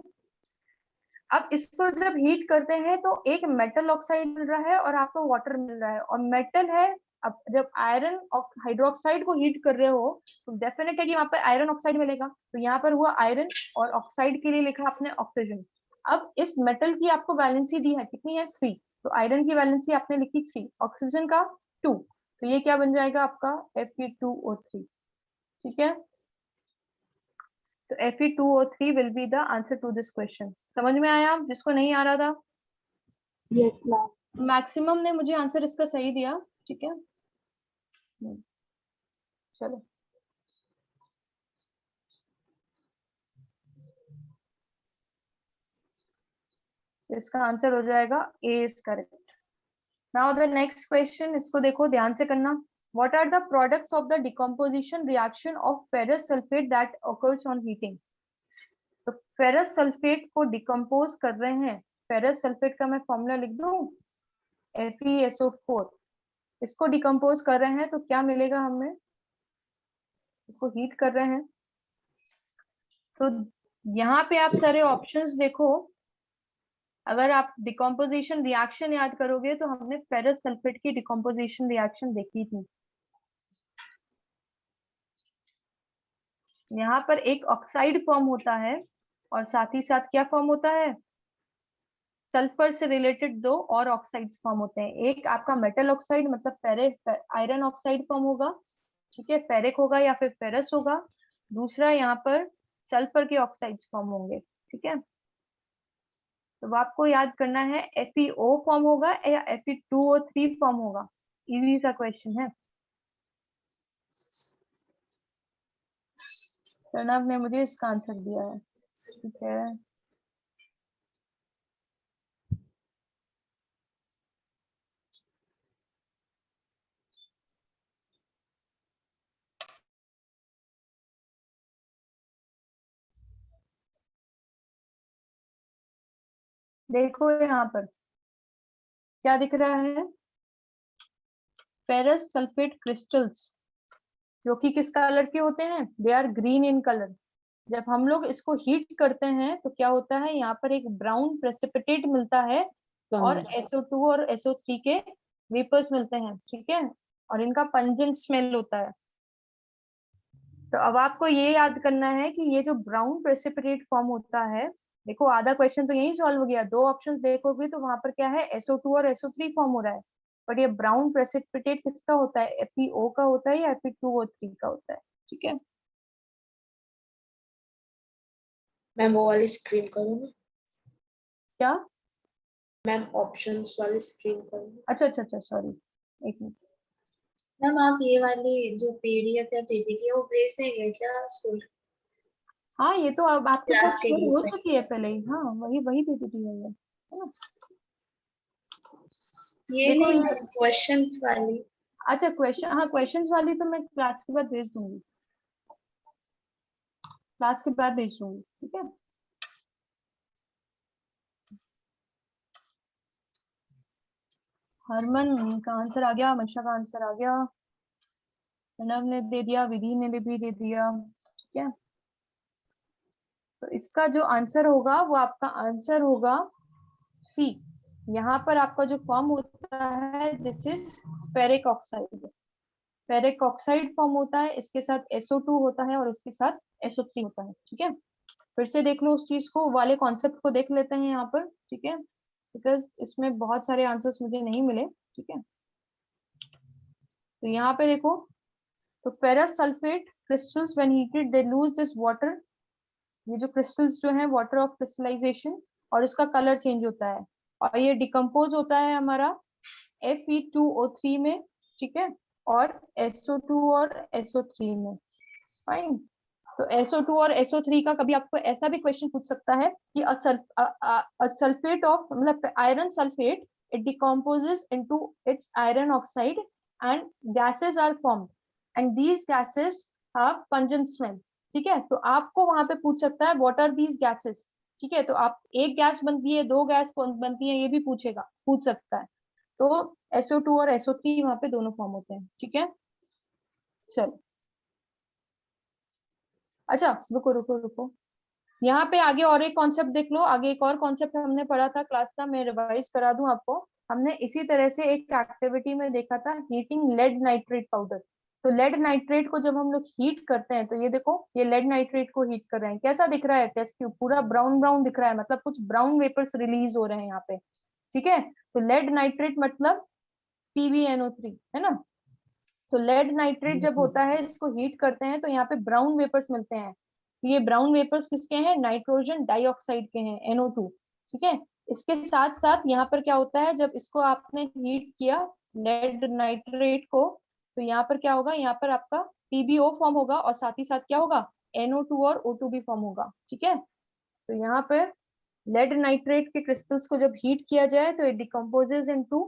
अब इसको जब हीट करते हैं तो एक मेटल ऑक्साइड मिल रहा है और आपको वाटर मिल रहा है, और मेटल है, अब जब आयरन हाइड्रोक्साइड को हीट कर रहे हो तो डेफिनेट है कि वहां पर आयरन ऑक्साइड मिलेगा, तो यहाँ पर हुआ आयरन, और ऑक्साइड के लिए लिखा आपने ऑक्सीजन। अब इस मेटल की आपको वैलेंसी दी है, कितनी है, 3, तो आयरन की वैलेंसी आपने लिखी 3, ऑक्सीजन का 2, तो ये क्या बन जाएगा आपका Fe2O3। ठीक है, तो Fe2O3 will be the answer to this question. समझ में आया जिसको नहीं आ रहा था? Yes, ma'am. मैक्सिमम ने मुझे आंसर इसका सही दिया। ठीक है, चलो इसका आंसर हो जाएगा A is correct. Now the next question, इसको देखो ध्यान से करना। What are the products of the decomposition reaction of ferrous sulfate that occurs on heating? तो फेरस सल्फेट को डिकम्पोज कर रहे हैं, फेरस सल्फेट का मैं फॉर्मूला लिख दूं, FeSO4, इसको डिकम्पोज कर रहे हैं तो क्या मिलेगा हमें, इसको हीट कर रहे हैं। तो यहाँ पे आप सारे ऑप्शंस देखो, अगर आप डिकम्पोजिशन रिएक्शन याद करोगे तो हमने फेरस सल्फेट की डिकम्पोजिशन रिएक्शन देखी थी। यहाँ पर एक ऑक्साइड फॉर्म होता है और साथ ही साथ क्या फॉर्म होता है, सल्फर से रिलेटेड दो और ऑक्साइड्स फॉर्म होते हैं। एक आपका मेटल ऑक्साइड मतलब फेरिक आयरन ऑक्साइड फॉर्म होगा, ठीक है, फेरिक होगा या फिर फेरस होगा। दूसरा यहाँ पर सल्फर के ऑक्साइड्स फॉर्म होंगे, ठीक है। तो आपको याद करना है FeO फॉर्म होगा या Fe2O3 फॉर्म होगा, इजी सा क्वेश्चन है। प्रणव ने मुझे इसका आंसर दिया है, ठीक है। देखो यहाँ पर क्या दिख रहा है, फेरस सल्फेट क्रिस्टल्स, जो कि किस कलर के होते हैं, they are green in colour. जब हम लोग इसको हीट करते हैं तो क्या होता है, यहाँ पर एक ब्राउन प्रेसिपिटेट मिलता है और SO2 और SO3 के वेपर्स मिलते हैं, ठीक है, और इनका पंजेंट स्मेल होता है। तो अब आपको ये याद करना है कि ये जो ब्राउन प्रेसिपिटेट फॉर्म होता है, देखो आधा क्वेश्चन तो यही सॉल्व हो गया, दो ऑप्शंस देखोगे तो वहां पर क्या है, SO2 और SO3 फॉर्म हो रहा है, बट ये ब्राउन प्रेसिपिटेट किसका होता है, FeO का होता है या Fe2O3 का होता है, ठीक है। मैम वो वाली स्क्रीन करूँ ना, क्या मैम ऑप्शंस वाली स्क्रीन करूँ? अच्छा अच्छा अच्छा, सॉरी, एक मिनट। मैम आप ये वाली जो PDF या PPT है वो भेज देंगे क्या स्कूल? हाँ ये तो अब आपके क्लास पास के शेयर ग्रुप हो में। चुकी है पहले ही, हाँ वही वही PPT है ना। ये देखो नहीं, ये, क्वेश्चंस वाली। अच्छा क्वेश्चन, हाँ क्वेश्चंस वाली तो मैं क्लास के बाद भेज दूंगी, क्लास के बाद भेज दूंगी, ठीक है। हरमन का आंसर आ गया, मनीषा का आंसर आ गया, प्रणव ने दे दिया, विधि ने भी दे दिया, ठीक है। तो इसका जो आंसर होगा वो आपका आंसर होगा सी। यहाँ पर आपका जो फॉर्म होता है this is ferric oxide, ferric oxide form होता है, इसके साथ SO2 होता है और उसके साथ SO3 होता है, ठीक है। फिर से देख लो उस चीज को, वाले कॉन्सेप्ट को देख लेते हैं यहाँ पर, ठीक है, बिकॉज इसमें बहुत सारे आंसर्स मुझे नहीं मिले, ठीक है। तो यहाँ पे देखो, तो ferrous sulphate crystals when heated they lose this water, ये जो क्रिस्टल्स जो है वाटर ऑफ क्रिस्टलाइजेशन, और इसका कलर चेंज होता है और ये डिकम्पोज होता है हमारा Fe2O3 में, ठीक है, और SO2 और SO3 में, फाइन। तो SO2 और SO3 का कभी आपको ऐसा भी क्वेश्चन पूछ सकता है कि सल्फेट ऑफ मतलब iron sulphate, it decomposes into its iron oxide and gases are formed and these gases have pungent smell, ठीक है। तो आपको वहां पे पूछ सकता है व्हाट आर दीज गैसेस, ठीक है। तो आप एक गैस बनती है, दो गैस बनती है, ये भी पूछ सकता है। तो SO2 और SO3 वहां पे दोनों फॉर्म होते हैं, ठीक है। चलो अच्छा, रुको रुको रुको, यहाँ पे आगे और एक कॉन्सेप्ट देख लो, आगे एक और कॉन्सेप्ट हमने पढ़ा था क्लास का, मैं रिवाइज करा दूं आपको। हमने इसी तरह से एक एक्टिविटी में देखा था, हीटिंग लेड नाइट्रेट पाउडर। तो लेड नाइट्रेट को जब हम लोग हीट करते हैं तो ये देखो, ये लेड नाइट्रेट को हीट कर रहे हैं, कैसा दिख रहा है, टेस्ट ट्यूब पूरा ब्राउन ब्राउन दिख रहा है, मतलब कुछ ब्राउन वेपर्स रिलीज हो रहे हैं यहाँ पे, ठीक है। तो लेड नाइट्रेट मतलब PbNO3 है ना। तो लेड नाइट्रेट जब होता है, इसको हीट करते हैं तो यहाँ पे ब्राउन वेपर्स मिलते हैं। ये ब्राउन वेपर्स किसके हैं, नाइट्रोजन डाइऑक्साइड के हैं, NO2, ठीक है। इसके साथ साथ यहाँ पर क्या होता है, जब इसको आपने हीट किया लेड नाइट्रेट को, तो यहाँ पर क्या होगा, यहाँ पर आपका PbO फॉर्म होगा और साथ ही साथ क्या होगा, NO2 और O2 भी फॉर्म होगा, ठीक है। तो यहाँ पर लेड नाइट्रेट के क्रिस्टल्स को जब हीट किया जाए तो it decomposes into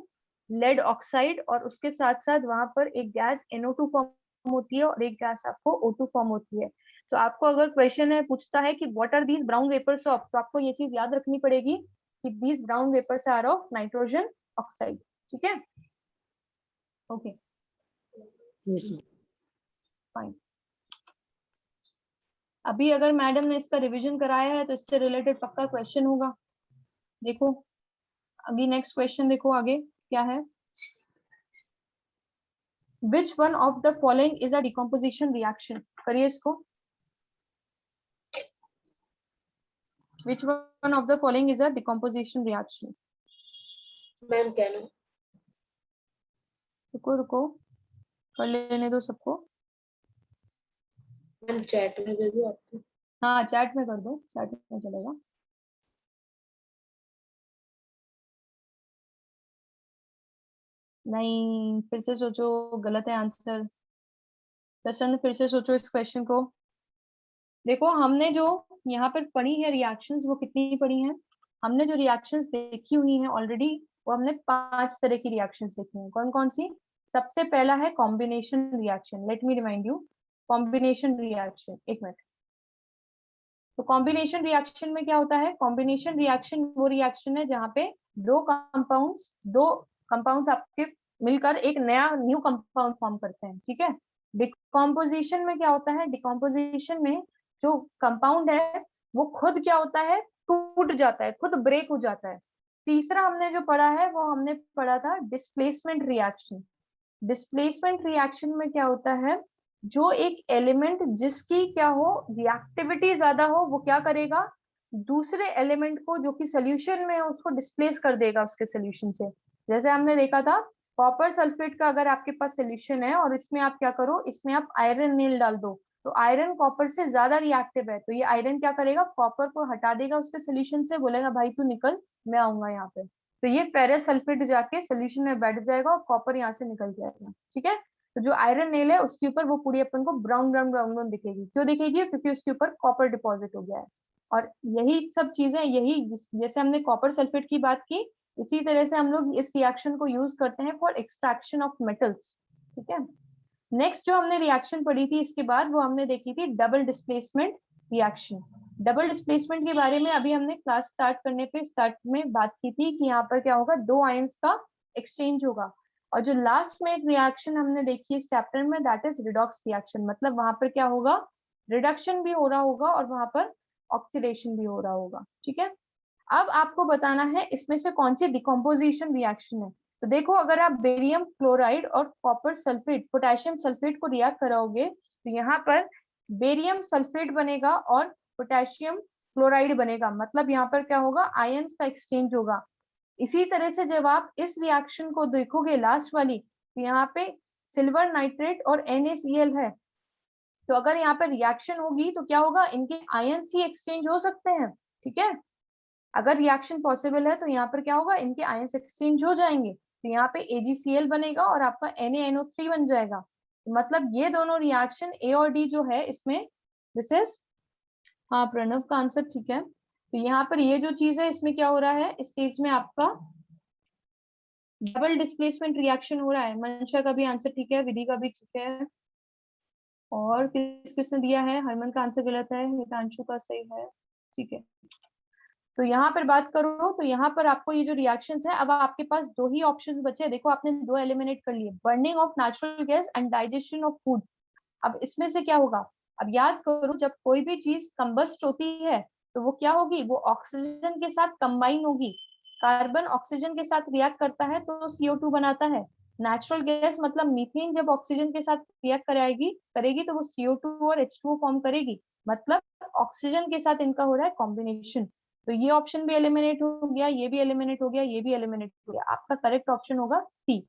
lead oxide, और उसके साथ साथ वहां पर एक गैस NO2 फॉर्म होती है और एक गैस आपको O2 फॉर्म होती है। तो आपको अगर क्वेश्चन है पूछता है कि what are these brown vapours of, तो आपको ये चीज याद रखनी पड़ेगी कि these brown vapours are of nitrogen oxide. ठीक है, ओके Yes, ma'am. फाइन। अभी अगर मैडम ने इसका रिवीजन कराया है तो इससे रिलेटेड पक्का क्वेश्चन होगा। देखो अभी नेक्स्ट क्वेश्चन देखो आगे क्या है। Which one of the following is a decomposition reaction, करिए इसको। Which one of the following is a decomposition reaction. Ma'am can रुको रुको, कर लेने दो सबको। मैम चैट में दे दूं आपको? हाँ चैट में कर दो, चैट में चलेगा। नहीं, फिर से सोचो, गलत है आंसर। प्रसन्न फिर से सोचो इस क्वेश्चन को। देखो हमने जो यहाँ पर पढ़ी है रिएक्शंस, वो कितनी पढ़ी हैं? हमने जो रिएक्शंस देखी हुई हैं ऑलरेडी, वो हमने 5 तरह की रिएक्शंस देखी हैं। कौन कौन सी? सबसे पहला है combination reaction. Let me remind you, combination reaction. एक मिनट। तो कॉम्बिनेशन रिएक्शन में क्या होता है? कॉम्बिनेशन रिएक्शन वो रिएक्शन है जहाँ पे दो कंपाउंड्स आपके मिलकर एक नया न्यू कंपाउंड फॉर्म करते हैं। ठीक है। डिकम्पोजिशन में क्या होता है? डिकम्पोजिशन में जो कंपाउंड है वो खुद क्या होता है? टूट जाता है, खुद ब्रेक हो जाता है। तीसरा हमने जो पढ़ा है वो हमने पढ़ा था डिस्प्लेसमेंट रिएक्शन। डिस्प्लेसमेंट रिएक्शन में क्या होता है? जो एक एलिमेंट जिसकी क्या हो, रिएक्टिविटी ज्यादा हो, वो क्या करेगा? दूसरे एलिमेंट को जो कि सोल्यूशन में है उसको डिस्प्लेस कर देगा उसके सोल्यूशन से। जैसे हमने देखा था कॉपर सल्फेट का, अगर आपके पास सोल्यूशन है और इसमें आप क्या करो, इसमें आप आयरन नील डाल दो, तो आयरन कॉपर से ज्यादा रिएक्टिव है, तो ये आयरन क्या करेगा? कॉपर को हटा देगा उसके सोल्यूशन से, बोलेगा भाई तू निकल, मैं आऊंगा यहाँ पे। तो ये फेरस सल्फेट जाके सोल्यूशन में बैठ जाएगा और कॉपर यहाँ से निकल जाएगा। ठीक है। तो जो आयरन नेल है उसके ऊपर वो पूरी अपन को ब्राउन ब्राउन ब्राउन ब्राउन दिखेगी। क्यों दिखेगी? क्योंकि उसके ऊपर कॉपर डिपॉजिट हो गया है। और यही सब चीजें, यही जैसे हमने कॉपर सल्फेट की बात की, इसी तरह से हम लोग इस रिएक्शन को यूज करते हैं फॉर एक्सट्रैक्शन ऑफ मेटल्स। ठीक है। नेक्स्ट जो हमने रिएक्शन पढ़ी थी इसके बाद, वो हमने देखी थी double displacement reaction. Double displacement के बारे में अभी हमने क्लास स्टार्ट में बात की थी कि यहाँ पर क्या होगा, दो आयंस का एक्सचेंज होगा। और जो लास्ट में एक रिएक्शन हमने देखी इस चैप्टर में, दैट इज रिडॉक्स रिएक्शन। मतलब वहां पर क्या होगा? रिडक्शन भी हो रहा होगा और वहां पर ऑक्सीडेशन भी हो रहा होगा। ठीक है। अब आपको बताना है इसमें से कौन सी डिकम्पोजिशन रिएक्शन है। तो देखो अगर आप बेरियम क्लोराइड और कॉपर सल्फेट, पोटेशियम सल्फेट को रिएक्ट कराओगे तो यहाँ पर बेरियम सल्फेट बनेगा और पोटेशियम क्लोराइड बनेगा। मतलब यहाँ पर क्या होगा? आयंस का एक्सचेंज होगा। इसी तरह से जब आप इस रिएक्शन को देखोगे लास्ट वाली, तो यहाँ पे सिल्वर नाइट्रेट और NaCl है। तो अगर यहाँ पर रिएक्शन होगी तो क्या होगा? इनके आयंस ही एक्सचेंज हो सकते हैं। ठीक है। अगर रिएक्शन पॉसिबल है तो यहाँ पर क्या होगा? इनके आयंस एक्सचेंज हो जाएंगे। तो यहाँ पे AgCl बनेगा और आपका NaNO3 बन जाएगा। तो मतलब ये दोनों रिएक्शन A और D जो है इसमें, दिस इज, हाँ प्रणव का आंसर ठीक है। तो यहाँ पर ये जो चीज है इसमें क्या हो रहा है, इस चीज में आपका डबल डिस्प्लेसमेंट रिएक्शन हो रहा है। मंशा का भी आंसर ठीक है, विधि का भी ठीक है, और किस किसने दिया है? हरमन का आंसर गलत है, हितांशु का सही है। ठीक है। तो यहाँ पर बात करो तो यहाँ पर आपको ये जो रिएक्शंस है, अब आपके पास दो ही ऑप्शंस बचे। देखो आपने दो एलिमिनेट कर लिए, burning of natural gas and digestion of food. अब इसमें से क्या होगा? अब याद करो, जब कोई भी चीज कंबस्ट होती है तो वो क्या होगी? वो ऑक्सीजन के साथ कंबाइन होगी। कार्बन ऑक्सीजन के साथ रिएक्ट करता है तो CO2 बनाता है। नेचुरल गैस मतलब मीथेन जब ऑक्सीजन के साथ रिएक्ट करेगी तो वो CO2 और H2O फॉर्म करेगी। मतलब ऑक्सीजन के साथ इनका हो रहा है कॉम्बिनेशन। तो ये ऑप्शन भी एलिमिनेट हो गया, ये भी एलिमिनेट हो गया, ये भी एलिमिनेट हो गया। आपका करेक्ट ऑप्शन होगा C,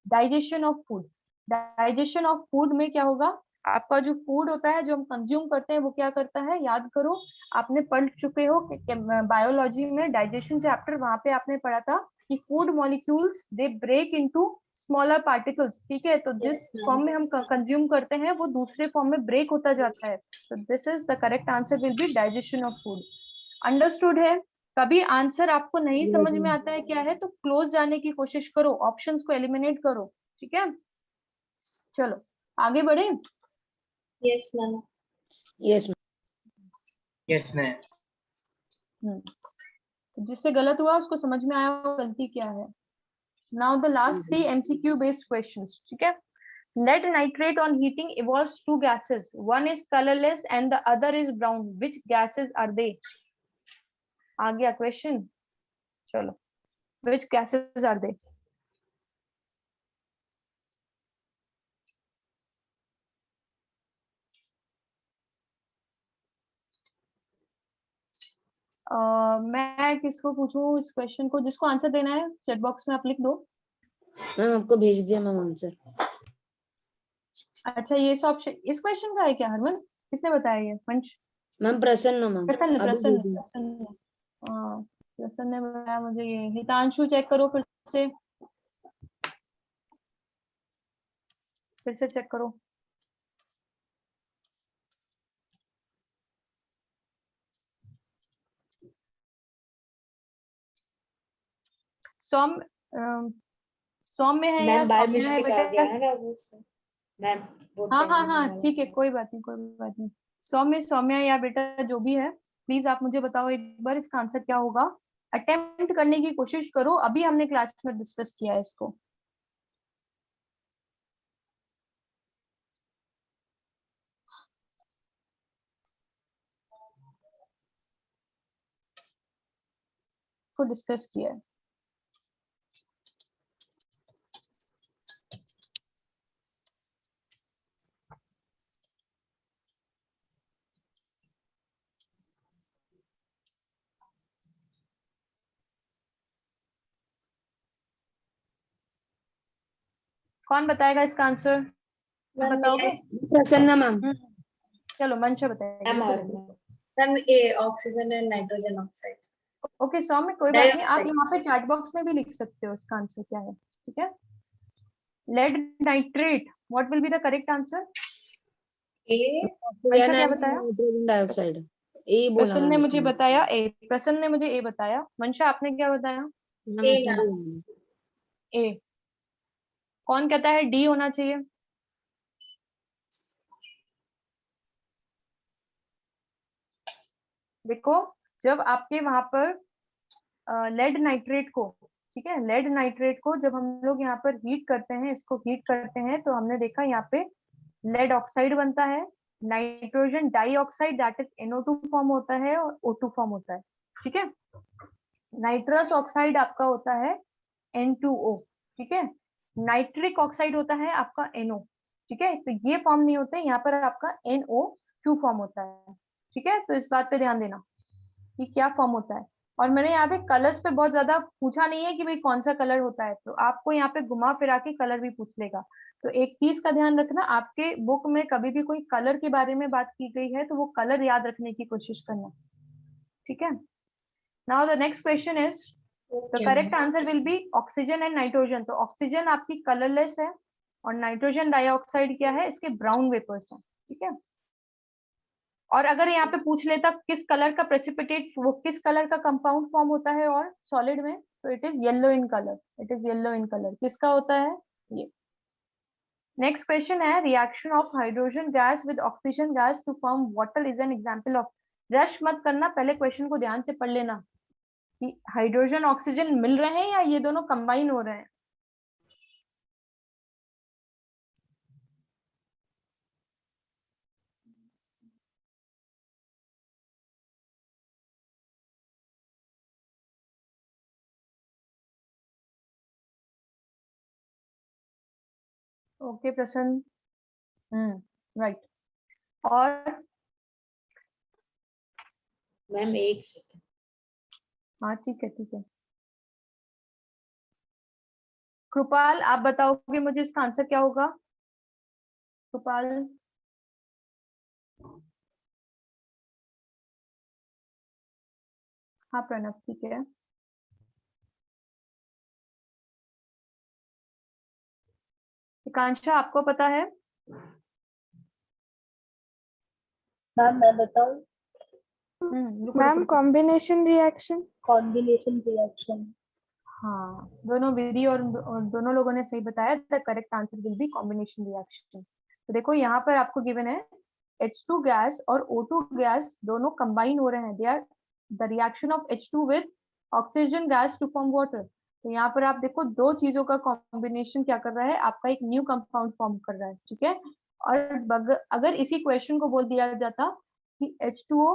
digestion of food. Digestion of food में क्या होगा? आपका जो फूड होता है जो हम कंज्यूम करते हैं वो क्या करता है? याद करो, आपने पढ़ चुके हो बायोलॉजी में डाइजेशन चैप्टर, वहां पे आपने पढ़ा था कि food molecules they break into smaller particles. ठीक है। तो जिस फॉर्म में हम कंज्यूम करते हैं वो दूसरे फॉर्म में ब्रेक होता जाता है। तो this is the correct answer will B digestion of food. Understood है? कभी आंसर आपको नहीं समझ में आता है क्या है तो क्लोज जाने की कोशिश करो, ऑप्शंस को एलिमिनेट करो, ठीक है। चलो आगे बढ़े। Yes ma'am. Yes, ma'am. Yes ma'am. तो जिससे गलत हुआ उसको समझ में आया वो गलती क्या है। Now the last 3 MCQ based questions, ठीक है। Lead nitrate on heating evolves two gases. One is colorless and the other is brown. Which gases are they? आ गया क्वेश्चन। चलो, which gases are they? मैं किसको पूछूं इस क्वेश्चन को, जिसको आंसर देना है चैट बॉक्स में आप लिख दो। मैम आपको भेज दिया मैम आंसर। अच्छा ये सब ऑप्शन इस क्वेश्चन का है क्या हरमन? किसने बताया ये? मंच? मैम प्रसन्न मैम प्रसन्न अभी प्रसन्न भेजी। प्रसन्न। हाँ प्रसन्न ने बताया मुझे ये। हितांशु चेक करो फिर से चेक करो। सौम्य है या मैम बाय सौम्या है मिस्टेक आ गया बेटा? है ना वो मैम वो हाँ हाँ pending हाँ वाला। ठीक है, कोई बात नहीं कोई बात नहीं। सौम्य सौम्या या बेटा जो भी है, प्लीज आप मुझे बताओ एक बार इसका आंसर क्या होगा। अटेम्प्ट करने की कोशिश करो, अभी हमने क्लास में डिस्कस किया है इसको। को डिस्कस किया है। कौन बताएगा इसका आंसर? मैम बताओगे? प्रसन्न मैम। चलो मंशा बताएगी। मैम और ma'am A oxygen and nitrogen oxide. Okay Saumya कोई बात नहीं, आप यहाँ पे चैट बॉक्स में भी लिख सकते हो इसका आंसर क्या है, ठीक है। Lead nitrate, what will be the correct answer? A Mansha क्या बताया? नाइट्रोजन डाइऑक्साइड ए बोला प्रसन्न ने मैम मुझे उसने। बताया ए, प्रसन्न ने मुझे ए बताया। मंशा आपने क्या बताया? मैम ए उसने मैम। बोला। ए। कौन कहता है डी होना चाहिए? देखो जब आपके वहां पर लेड नाइट्रेट को, ठीक है, लेड नाइट्रेट को जब हम लोग यहाँ पर हीट करते हैं, इसको हीट करते हैं तो हमने देखा यहाँ पे लेड ऑक्साइड बनता है, nitrogen dioxide that is NO2 form होता है और O2 फॉर्म होता है, ठीक है। नाइट्रस ऑक्साइड आपका होता है N2O, ठीक है। नाइट्रिक ऑक्साइड होता है आपका NO, ठीक है। तो ये फॉर्म नहीं होते, यहाँ पर आपका NO2 फॉर्म होता है, ठीक है। तो इस बात पे ध्यान देना कि क्या फॉर्म होता है। और मैंने यहाँ पे कलर्स पे बहुत ज्यादा पूछा नहीं है कि भाई कौन सा कलर होता है, तो आपको यहाँ पे घुमा फिरा के कलर भी पूछ लेगा। तो एक चीज का ध्यान रखना, आपके बुक में कभी भी कोई कलर के बारे में बात की गई है तो वो कलर याद रखने की कोशिश करना, ठीक है। Now the next question is the okay correct ma'am. Answer will B oxygen and nitrogen. तो ऑक्सीजन आपकी कलरलेस है और नाइट्रोजन डाइऑक्साइड क्या है, इसके ब्राउन वेपर्स हैं, ठीक है। और अगर यहाँ पे पूछ लेता किस कलर का प्रेसिपिटेट, वो किस कलर का कंपाउंड फॉर्म होता है और सॉलिड में, तो it is yellow in colour, it is yellow in colour. किसका होता है ये? नेक्स्ट क्वेश्चन है reaction of hydrogen gas with oxygen gas to form water is an example of. Rush मत करना, पहले क्वेश्चन को ध्यान से पढ़ लेना कि हाइड्रोजन ऑक्सीजन मिल रहे हैं या ये दोनों कंबाइन हो रहे हैं। ओके प्रसन्न, राइट। और मैम एक सेकंड। हाँ ठीक है ठीक है। कृपाल आप बताओगे मुझे इसका आंसर क्या होगा? कृपाल। हाँ प्रणव ठीक है। एकांशा आपको पता है? मैम मैं बताऊं? रुको रुको मैम रुको। Combination reaction. Combination reaction. हाँ, दोनों विधि और दोनों लोगों ने सही बताया. The correct answer will B combination reaction. तो देखो यहाँ पर आपको गिवन है H2 गैस और O2 गैस दोनों कंबाइन हो रहे हैं. They are the reaction of H2 with oxygen gas to form water. तो यहाँ पर आप देखो दो चीजों का कॉम्बिनेशन क्या कर रहा है, आपका एक न्यू कंपाउंड फॉर्म कर रहा है. ठीक है. और अगर इसी क्वेश्चन को बोल दिया जाता कि H2O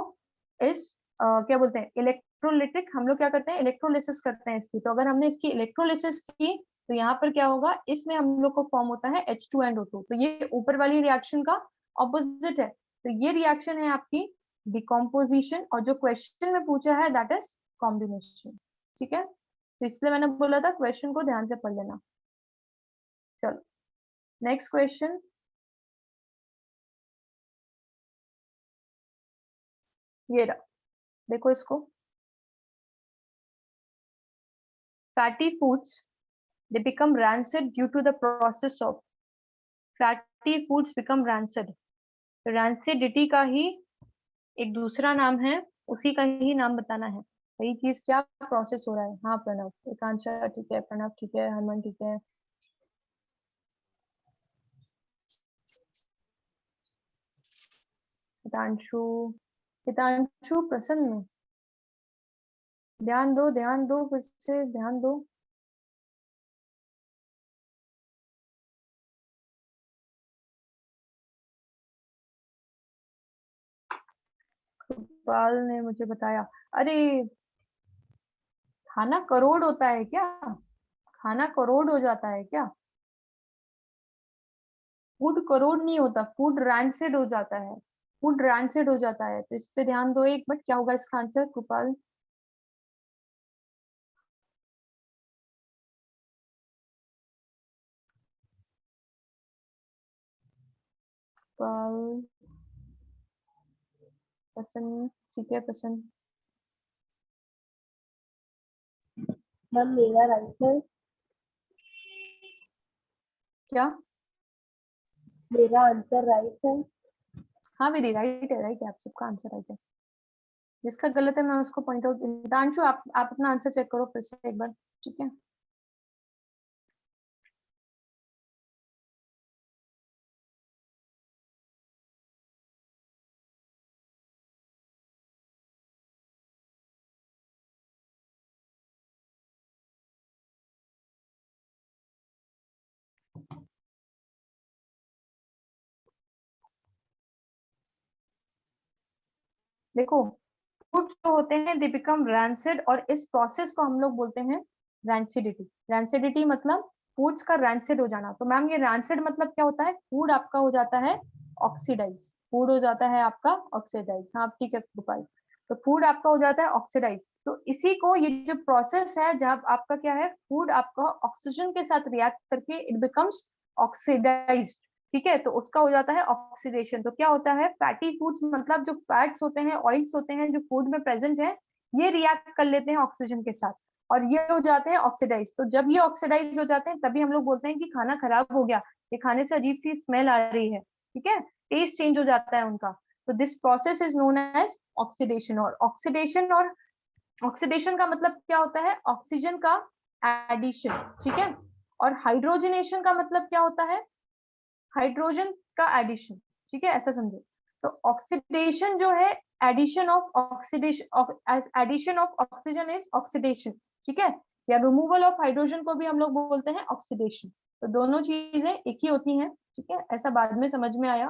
इज क्या बोलते हैं इलेक्ट्रोलिटिक, हम लोग क्या करते हैं इलेक्ट्रोलिसिस करते हैं इसकी. तो अगर हमने इसकी इलेक्ट्रोलिसिस की तो यहाँ पर क्या होगा, इसमें हम लोग को फॉर्म होता है H2 and O2. तो ये ऊपर वाली रिएक्शन का ऑपोजिट है. तो ये रिएक्शन है आपकी डिकम्पोजिशन, और जो क्वेश्चन में पूछा है दैट इज कॉम्बिनेशन. ठीक है. तो इसलिए मैंने बोला था क्वेश्चन को ध्यान से पढ़ लेना. चलो नेक्स्ट क्वेश्चन. ये रहा, देखो इसको. Fatty foods they become rancid due to the process of fatty foods become rancid. Rancidity का ही एक दूसरा नाम है, उसी का ही नाम बताना है. वही चीज क्या प्रोसेस हो रहा है. हाँ प्रणव, एकांशा ठीक है, प्रणव ठीक है, हनुमान ठीक है. हितांशु, हितांशु प्रसन्न, ध्यान दो फिर से ध्यान दो. कृपाल ने मुझे बताया. अरे खाना करोड़ होता है क्या, खाना करोड़ हो जाता है क्या. फूड करोड़ नहीं होता, फूड रैंसिड हो जाता है. फूड रैंसिड हो जाता है. तो इस पे ध्यान दो एक मिनट, क्या होगा इसका आंसर कृपाल. कृपाल पसंद, ठीक है पसंद. मैम मेरा राइट है. क्या. मेरा आंसर राइट है. हाँ विधि राइट है, राइट है, आप सबका आंसर राइट है. जिसका गलत है मैं उसको पॉइंट आउट. हितांशु आप अपना आंसर चेक करो फिर से एक बार. ठीक है. देखो फूड्स जो होते हैं दे बिकम रैंसिड, और इस प्रोसेस को हम लोग बोलते हैं रैंसिडिटी. रैंसिडिटी मतलब फूड्स का रैंसिड हो जाना. तो मैम ये रैंसिड मतलब क्या होता है, फूड आपका हो जाता है ऑक्सीडाइज. फूड हो जाता है आपका ऑक्सीडाइज. हाँ ठीक है गोपाल. तो फूड आपका हो जाता है ऑक्सीडाइज. तो इसी को, ये जो प्रोसेस है जब आपका क्या है, फूड आपका ऑक्सीजन के साथ रिएक्ट करके इट बिकम्स ऑक्सीडाइज्ड. ठीक है. तो उसका हो जाता है ऑक्सीडेशन. तो क्या होता है, फैटी फूड्स मतलब जो फैट्स होते हैं, ऑयल्स होते हैं जो फूड में प्रेजेंट है, ये रिएक्ट कर लेते हैं ऑक्सीजन के साथ और ये हो जाते हैं ऑक्सीडाइज. तो जब ये ऑक्सीडाइज हो जाते हैं तभी हम लोग बोलते हैं कि खाना खराब हो गया, ये खाने से अजीब सी स्मेल आ रही है. ठीक है. टेस्ट चेंज हो जाता है उनका. तो this process is known as oxidation. और ऑक्सीडेशन का मतलब क्या होता है, ऑक्सीजन का एडिशन. ठीक है. और हाइड्रोजनेशन का मतलब क्या होता है, हाइड्रोजन का एडिशन. ठीक है, ऐसा समझो. तो ऑक्सीडेशन जो है, addition of oxidation, addition of oxygen is oxidation. ठीक है. या रिमूवल ऑफ हाइड्रोजन को भी हम लोग बोलते हैं ऑक्सीडेशन. तो दोनों चीजें एक ही होती हैं. ठीक है. ऐसा बाद में समझ में आया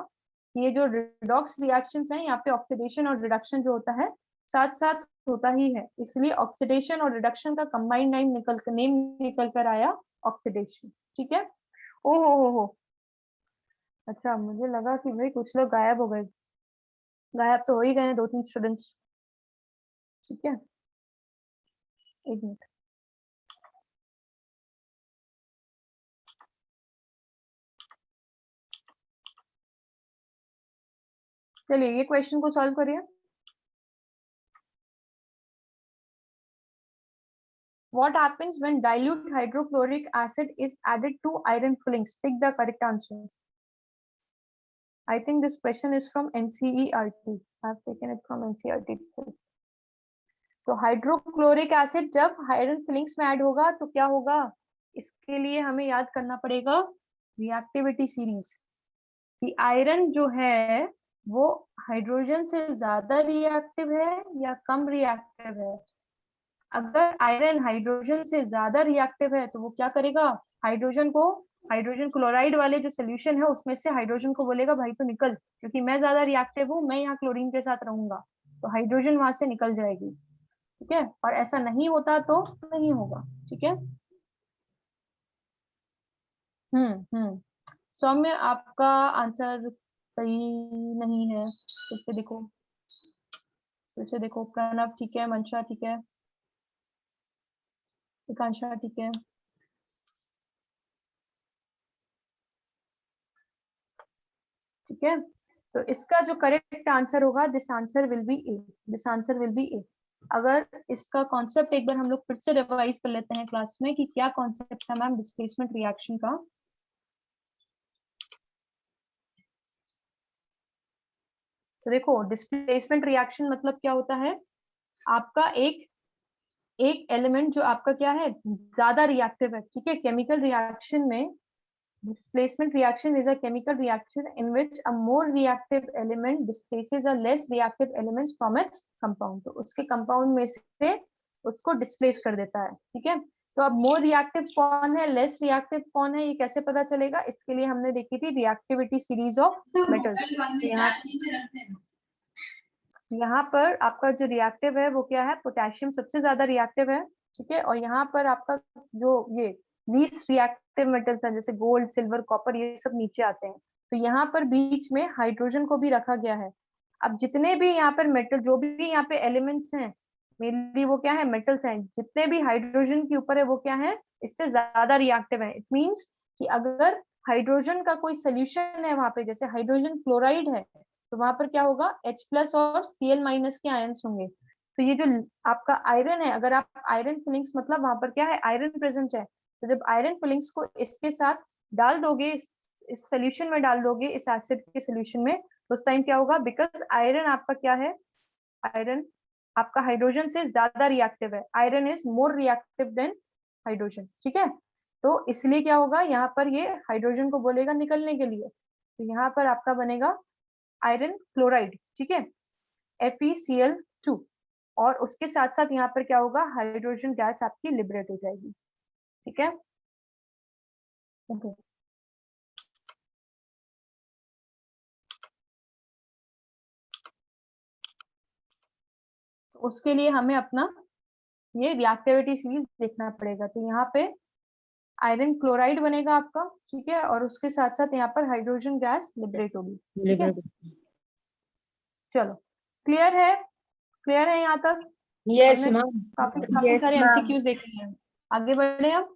कि ये जो रिडॉक्स रिएक्शंस हैं, यहाँ पे ऑक्सीडेशन और रिडक्शन जो होता है साथ साथ होता ही है. इसलिए ऑक्सीडेशन और रिडक्शन का कंबाइंड नेम निकल कर आया ऑक्सीडेशन. ठीक है. ओ हो. अच्छा, मुझे लगा कि भाई कुछ लोग गायब हो गए. गायब तो हो ही गए हैं 2-3 स्टूडेंट्स. ठीक है, एक मिनट. चलिए ये क्वेश्चन को सॉल्व करिए. What happens when dilute hydrochloric acid is added to iron fillings? Take the correct answer. I think this question is from NCERT. I have taken it from NCERT itself. तो hydrochloric acid जब iron filings में add होगा तो क्या होगा, इसके लिए हमें याद करना पड़ेगा रिएक्टिविटी सीरीज कि आयरन जो है वो हाइड्रोजन से ज्यादा रिएक्टिव है या कम रिएक्टिव है। अगर आयरन हाइड्रोजन से ज्यादा रिएक्टिव है तो वो क्या करेगा, हाइड्रोजन क्लोराइड वाले जो सोल्यूशन है उसमें से हाइड्रोजन को बोलेगा भाई तो निकल, क्योंकि मैं ज्यादा रिएक्टिव हूँ, मैं यहाँ क्लोरीन के साथ रहूंगा, तो हाइड्रोजन वहां से निकल जाएगी। ठीक है, और ऐसा नहीं होता तो नहीं होगा। ठीक है। सौम्य आपका आंसर सही नहीं है, फिर से देखो। प्रणव ठीक है, मंशा ठीक है, एकांशा ठीक है। ठीक है, तो इसका जो करेक्ट आंसर होगा दिस आंसर विल बी ए। अगर इसका कॉन्सेप्ट एक बार हम लोग फिर से रिवाइज कर लेते हैं क्लास में कि क्या कॉन्सेप्ट है मैम डिस्प्लेसमेंट रिएक्शन का। तो देखो डिस्प्लेसमेंट रिएक्शन मतलब क्या होता है, आपका एक एलिमेंट जो आपका क्या है ज्यादा रिएक्टिव है। ठीक है, केमिकल रिएक्शन में displacement reaction is a chemical reaction in which a more reactive element displaces a less reactive elements from its compound। तो उसके compound में से उसको displace कर देता है। ठीक है, तो अब more reactive कौन है, less reactive कौन है, ये कैसे पता चलेगा, इसके लिए हमने देखी थी reactivity series of metals। यहाँ पर आपका जो रिएक्टिव है वो क्या है, पोटेशियम सबसे ज्यादा रिएक्टिव है। ठीक है, और यहाँ पर आपका जो ये लीस्ट रिएक्टिव मेटल्स हैं जैसे गोल्ड, सिल्वर, कॉपर, ये सब नीचे आते हैं। तो यहाँ पर बीच में हाइड्रोजन को भी रखा गया है। अब जितने भी यहाँ पर मेटल, जो भी यहाँ पे एलिमेंट्स हैं मेनली वो क्या है, मेटल्स हैं, जितने भी हाइड्रोजन के ऊपर है वो क्या है, इससे ज्यादा रिएक्टिव है। इट मीन्स कि अगर हाइड्रोजन का कोई सोल्यूशन है वहां पे, जैसे हाइड्रोजन क्लोराइड है, तो वहां पर क्या होगा, H+ और Cl- के आयंस होंगे। तो ये जो आपका आयरन है, अगर आप आयरन फिलिंग्स मतलब वहां पर क्या है, आयरन प्रेजेंट है, तो जब आयरन फिलिंग्स को इसके साथ डाल दोगे, इस सोल्यूशन में डाल दोगे, इस एसिड के सोल्यूशन में, तो उस टाइम क्या होगा, बिकॉज आयरन आपका क्या है, आयरन आपका हाइड्रोजन से ज्यादा रिएक्टिव है, iron is more reactive than hydrogen. ठीक है, तो इसलिए क्या होगा, यहाँ पर ये हाइड्रोजन को बोलेगा निकलने के लिए, तो यहाँ पर आपका बनेगा आयरन क्लोराइड। ठीक है, FeCl2, और उसके साथ साथ यहाँ पर क्या होगा, हाइड्रोजन गैस आपकी लिबरेट हो जाएगी। ठीक है, ओके। तो उसके लिए हमें अपना ये रिएक्टिविटी सीरीज देखना पड़ेगा। तो यहाँ पे आयरन क्लोराइड बनेगा आपका। ठीक है, और उसके साथ साथ यहाँ पर हाइड्रोजन गैस लिबरेट होगी। ठीक है, चलो क्लियर है यहाँ तक। यस हमने मैम। काफी सारे MCQs देख लिए हैं, आगे बढ़े हम।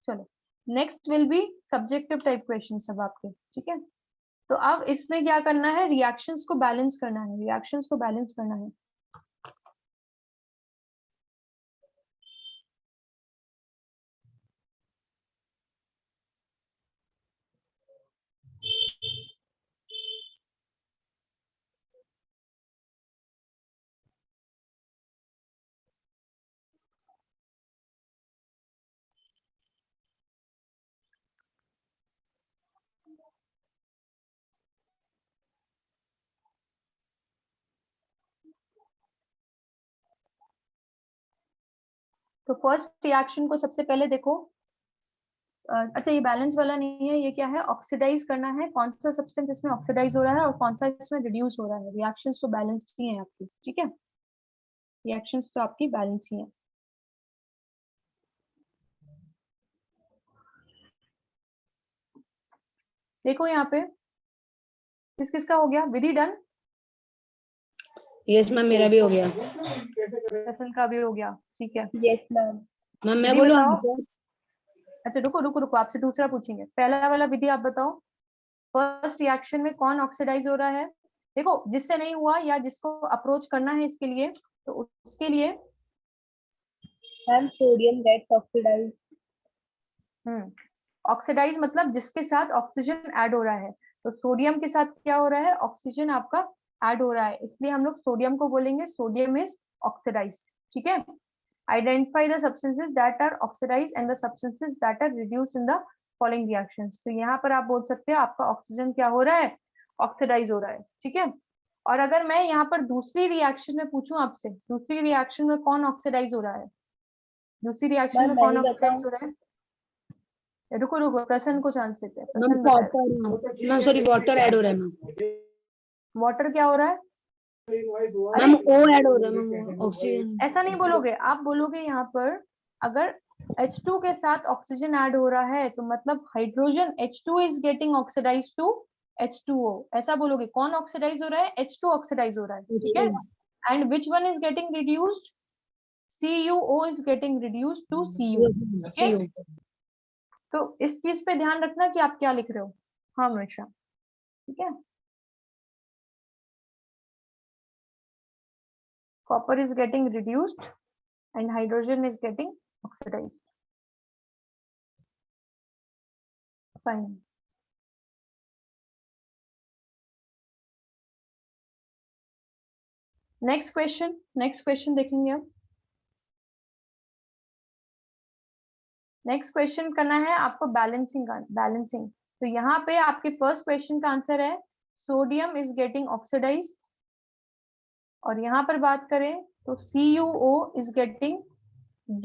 चलो, next will be subjective type question सब आपके। ठीक है, तो अब इसमें क्या करना है, रिएक्शंस को बैलेंस करना है। तो फर्स्ट रिएक्शन को सबसे पहले देखो। अच्छा, ये बैलेंस वाला नहीं है, ये क्या है, ऑक्सीडाइज करना है, कौन सा सब्सटेंस इसमें ऑक्सीडाइज हो रहा है और कौन सा इसमें रिड्यूस हो रहा है। रिएक्शंस तो बैलेंस ही है आपकी। ठीक है, रिएक्शंस तो आपकी बैलेंस ही है। देखो यहाँ पे किस किसका हो गया, विधि डन, यस मैम, मेरा भी हो गया। रसन का भी हो गया। ठीक है, यस मैम। मैम मैं विधि बोलूँ बताओ। आंसर? अच्छा रुको, आपसे दूसरा पूछेंगे, पहला वाला विधि आप बताओ। फर्स्ट रिएक्शन में कौन ऑक्सीडाइज हो रहा है, देखो जिससे नहीं हुआ या जिसको अप्रोच करना है इसके लिए, तो उसके लिए ma'am sodium gets oxidise. Oxidise मतलब जिसके साथ ऑक्सीजन ऐड हो रहा है। तो सोडियम के साथ क्या हो रहा है, ऑक्सीजन आपका ऐड हो रहा है, इसलिए हम लोग सोडियम को बोलेंगे सोडियम इज ऑक्सीडाइज्ड। ठीक है, identify the substances that are oxidised and the substances that are reduced in the following reactions. तो यहाँ पर आप बोल सकते हो आपका ऑक्सीजन क्या हो रहा है, ऑक्सीडाइज हो रहा है। ठीक है, और अगर मैं यहाँ पर दूसरी रिएक्शन में पूछूं आपसे, दूसरी रिएक्शन में कौन ऑक्सीडाइज हो रहा है, दूसरी रिएक्शन मैम में मैं कौन ही ऑक्सीडाइज बताऊं? हो रहा है? रुको रुको, प्रसन्न को चांस देते हैं, मैम प्रसन्न बताए। Water, ma'am sorry water add हो रहा है मैम। वाटर क्या हो रहा है? मैम ओ ऐड हो रहा है मैम, ऑक्सीजन। ऐसा नहीं बोलोगे, आप बोलोगे यहाँ पर अगर H2 के साथ ऑक्सीजन ऐड हो रहा है तो मतलब hydrogen H2 is getting oxidise to H2O, ऐसा बोलोगे। कौन ऑक्सीडाइज हो रहा है? H2 ऑक्सीडाइज हो रहा है। ठीक है, and which one is getting reduced? CuO is getting reduced to Cu। ठीक है, तो इस चीज पे ध्यान रखना कि आप क्या लिख रहे हो हाँ हमेशा। ठीक है, copper is getting reduced and hydrogen is getting oxidized. Fine. Next question देखेंगे अब। नेक्स्ट क्वेश्चन करना है आपको बैलेंसिंग का, बैलेंसिंग। तो यहाँ पे आपके फर्स्ट क्वेश्चन का आंसर है सोडियम इज गेटिंग ऑक्सीडाइज्ड, और यहाँ पर बात करें तो CuO इज गेटिंग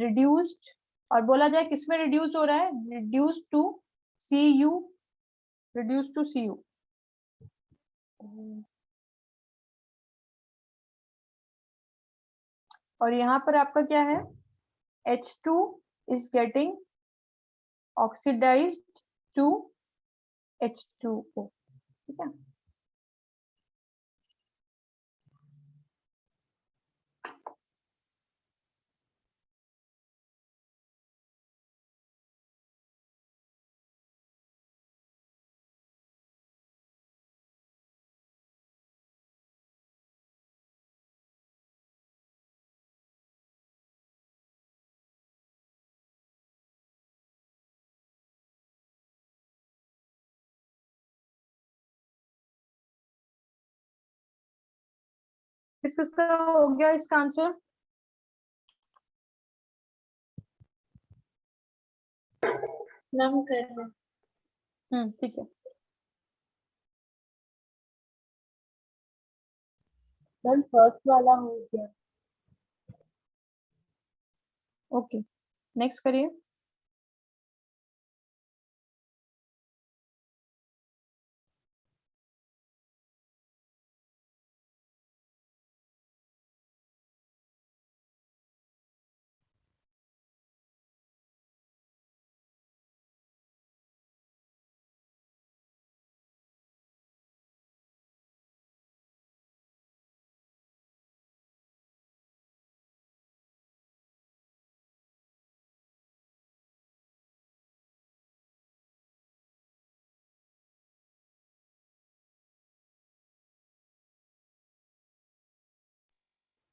रिड्यूस्ड, और बोला जाए किसमें रिड्यूस हो रहा है, reduce to Cu, reduce to Cu। और यहाँ पर आपका क्या है, H2 is getting oxidized to H2O। ठीक है, किस किसका हो गया इसका आंसर? मैम कर रहे हैं। ठीक है, मैम फर्स्ट वाला हो गया। ओके, नेक्स्ट करिए।